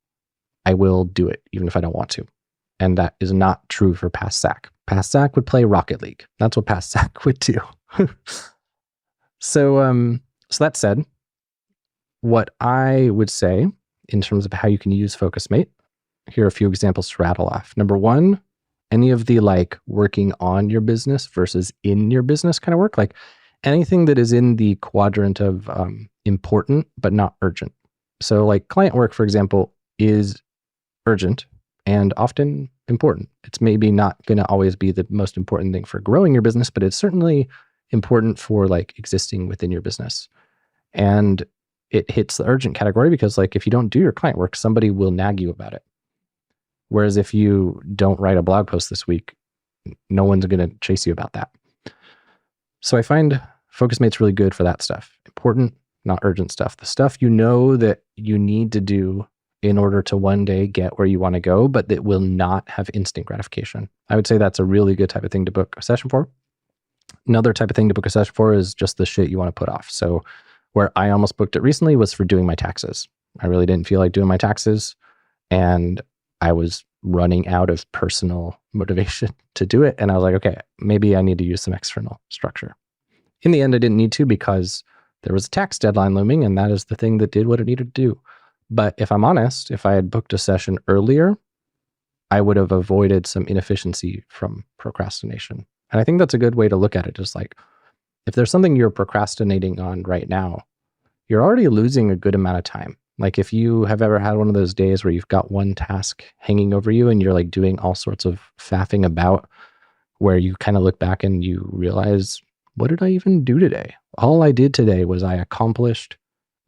S1: I will do it, even if I don't want to. And that is not true for past Zach. Past Zach would play Rocket League. That's what past Zach would do. So that said, what I would say in terms of how you can use Focusmate, here are a few examples to rattle off. Number one, any of the like working on your business versus in your business kind of work, like anything that is in the quadrant of important but not urgent. So like client work, for example, is urgent and often important. It's maybe not going to always be the most important thing for growing your business, but it's certainly important for like existing within your business. And it hits the urgent category because like if you don't do your client work, somebody will nag you about it. Whereas if you don't write a blog post this week, no one's going to chase you about that. So I find Focusmate's really good for that stuff. Important, not urgent stuff. The stuff you know that you need to do in order to one day get where you want to go, but that will not have instant gratification. I would say that's a really good type of thing to book a session for. Another type of thing to book a session for is just the shit you want to put off. So where I almost booked it recently was for doing my taxes. I really didn't feel like doing my taxes, and I was running out of personal motivation to do it. And I was like, okay, maybe I need to use some external structure. In the end, I didn't need to because there was a tax deadline looming, and that is the thing that did what it needed to do. But if I'm honest, if I had booked a session earlier, I would have avoided some inefficiency from procrastination. And I think that's a good way to look at it. Just like, if there's something you're procrastinating on right now, you're already losing a good amount of time. Like if you have ever had one of those days where you've got one task hanging over you and you're like doing all sorts of faffing about, where you kind of look back and you realize, what did I even do today? All I did today was I accomplished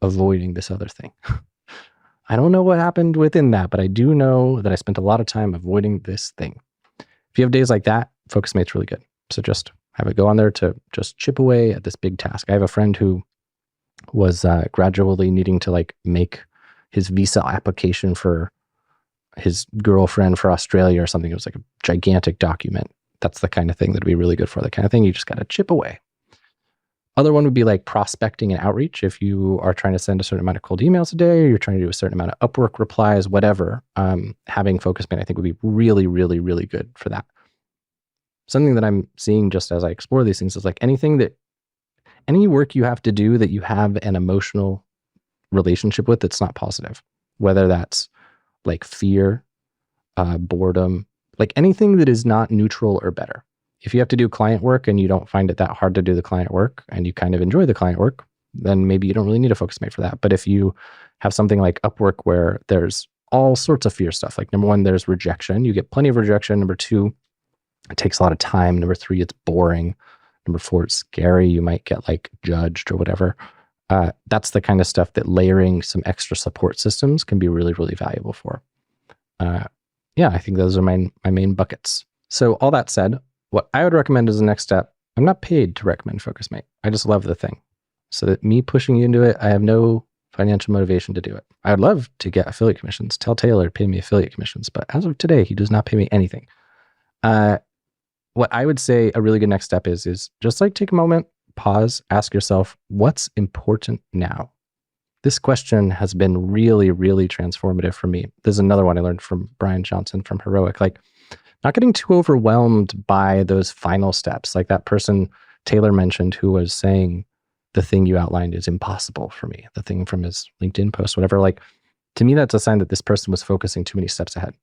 S1: avoiding this other thing. I don't know what happened within that, but I do know that I spent a lot of time avoiding this thing. If you have days like that, Focusmate's really good. So just have it go on there to just chip away at this big task. I have a friend who was gradually needing to like make his visa application for his girlfriend for Australia or something. It was like a gigantic document. That's the kind of thing that'd be really good for. The kind of thing you just got to chip away. Other one would be like prospecting and outreach. If you are trying to send a certain amount of cold emails a day, or you're trying to do a certain amount of Upwork replies, whatever, having Focusmate, I think would be really, really, really good for that. Something that I'm seeing just as I explore these things is like any work you have to do that you have an emotional relationship with that's not positive, whether that's like fear, boredom, like anything that is not neutral or better. If you have to do client work and you don't find it that hard to do the client work and you kind of enjoy the client work, then maybe you don't really need a Focusmate for that. But if you have something like Upwork where there's all sorts of fear stuff, like number one, there's rejection. You get plenty of rejection. Number two, it takes a lot of time. Number three, it's boring. Number four, it's scary. You might get like judged or whatever. That's the kind of stuff that layering some extra support systems can be really, really valuable for. Yeah, I think those are my main buckets. So all that said, what I would recommend as the next step, I'm not paid to recommend Focusmate. I just love the thing. So that me pushing you into it, I have no financial motivation to do it. I would love to get affiliate commissions. Tell Taylor to pay me affiliate commissions. But as of today, he does not pay me anything. What I would say a really good next step is just like take a moment, pause, ask yourself, what's important now? This question has been really, really transformative for me. There's another one I learned from Brian Johnson from Heroic, like not getting too overwhelmed by those final steps. Like that person Taylor mentioned who was saying the thing you outlined is impossible for me, the thing from his LinkedIn post, whatever. Like to me, that's a sign that this person was focusing too many steps ahead.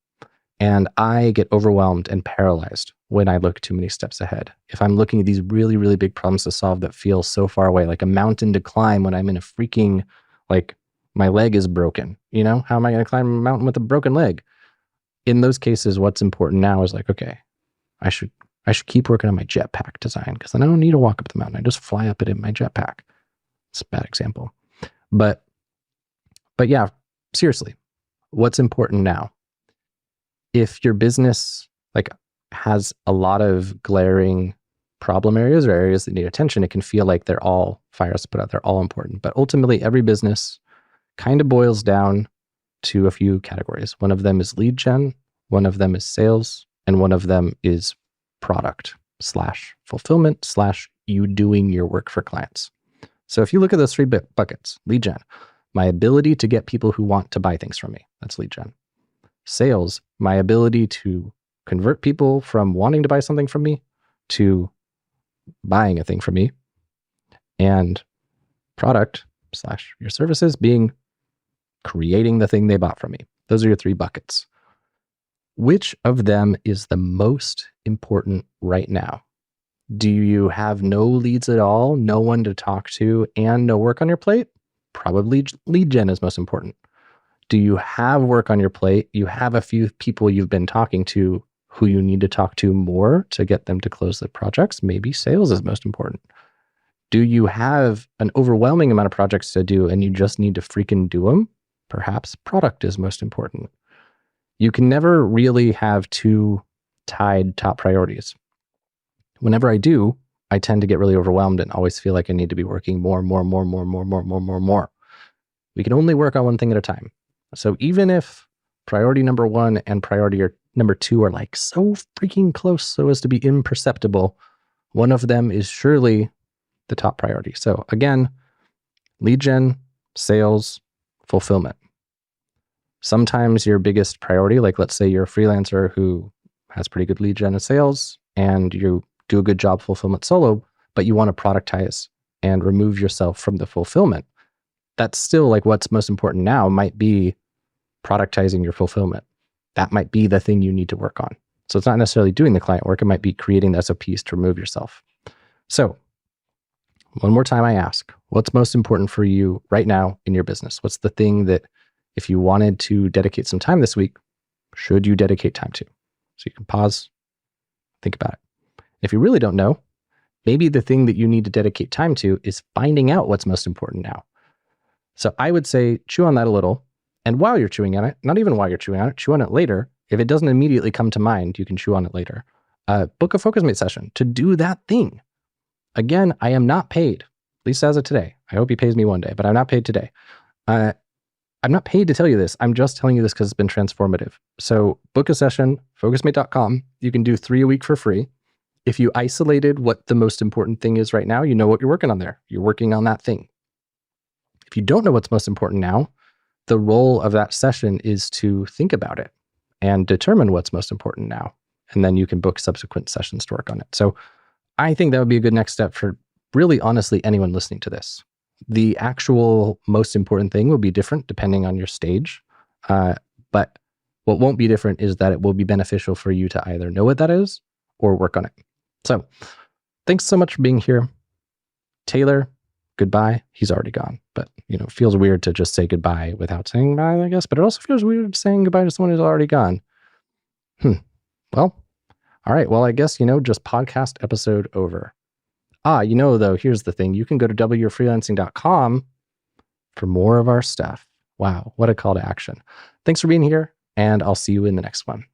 S1: And I get overwhelmed and paralyzed when I look too many steps ahead. If I'm looking at these really, really big problems to solve that feel so far away, like a mountain to climb when I'm in a freaking, like my leg is broken, you know, how am I going to climb a mountain with a broken leg? In those cases, what's important now is like, okay, I should keep working on my jetpack design because then I don't need to walk up the mountain. I just fly up it in my jetpack. It's a bad example. But yeah, seriously, what's important now? If your business like has a lot of glaring problem areas or areas that need attention, it can feel like they're all fires to put out. They're all important. But ultimately, every business kind of boils down to a few categories. One of them is lead gen, one of them is sales, and one of them is product /fulfillment you doing your work for clients. So if you look at those three buckets, lead gen, my ability to get people who want to buy things from me, that's lead gen. Sales, my ability to convert people from wanting to buy something from me to buying a thing from me. And product / your services being creating the thing they bought from me. Those are your three buckets. Which of them is the most important right now? Do you have no leads at all, no one to talk to, and no work on your plate? Probably lead gen is most important. Do you have work on your plate? You have a few people you've been talking to who you need to talk to more to get them to close the projects? Maybe sales is most important. Do you have an overwhelming amount of projects to do and you just need to freaking do them? Perhaps product is most important. You can never really have two tied top priorities. Whenever I do, I tend to get really overwhelmed and always feel like I need to be working more. We can only work on one thing at a time. So even if priority number one and priority number two are like so freaking close so as to be imperceptible, one of them is surely the top priority. So again, lead gen, sales, fulfillment. Sometimes your biggest priority, like let's say you're a freelancer who has pretty good lead gen and sales, and you do a good job fulfillment solo, but you want to productize and remove yourself from the fulfillment. That's still like what's most important now might be productizing your fulfillment. That might be the thing you need to work on. So it's not necessarily doing the client work. It might be creating the SOPs to remove yourself. So one more time I ask, what's most important for you right now in your business? What's the thing that if you wanted to dedicate some time this week, should you dedicate time to? So you can pause, think about it. If you really don't know, maybe the thing that you need to dedicate time to is finding out what's most important now. So I would say chew on that a little. And while you're chewing on it, not even while you're chewing on it, chew on it later. If it doesn't immediately come to mind, you can chew on it later. Book a Focusmate session to do that thing. Again, I am not paid, at least as of today. I hope he pays me one day, but I'm not paid today. I'm not paid to tell you this. I'm just telling you this because it's been transformative. So book a session, focusmate.com. You can do 3 a week for free. If you isolated what the most important thing is right now, you know what you're working on there. You're working on that thing. If you don't know what's most important now, the role of that session is to think about it and determine what's most important now. And then you can book subsequent sessions to work on it. So I think that would be a good next step for really honestly anyone listening to this. The actual most important thing will be different depending on your stage. But what won't be different is that it will be beneficial for you to either know what that is or work on it. So thanks so much for being here. Taylor, goodbye. He's already gone, but it feels weird to just say goodbye without saying bye, I guess, but it also feels weird saying goodbye to someone who's already gone. Well, all right. Well, I guess, just podcast episode over. Though, here's the thing. You can go to wfreelancing.com for more of our stuff. Wow. What a call to action. Thanks for being here, and I'll see you in the next one.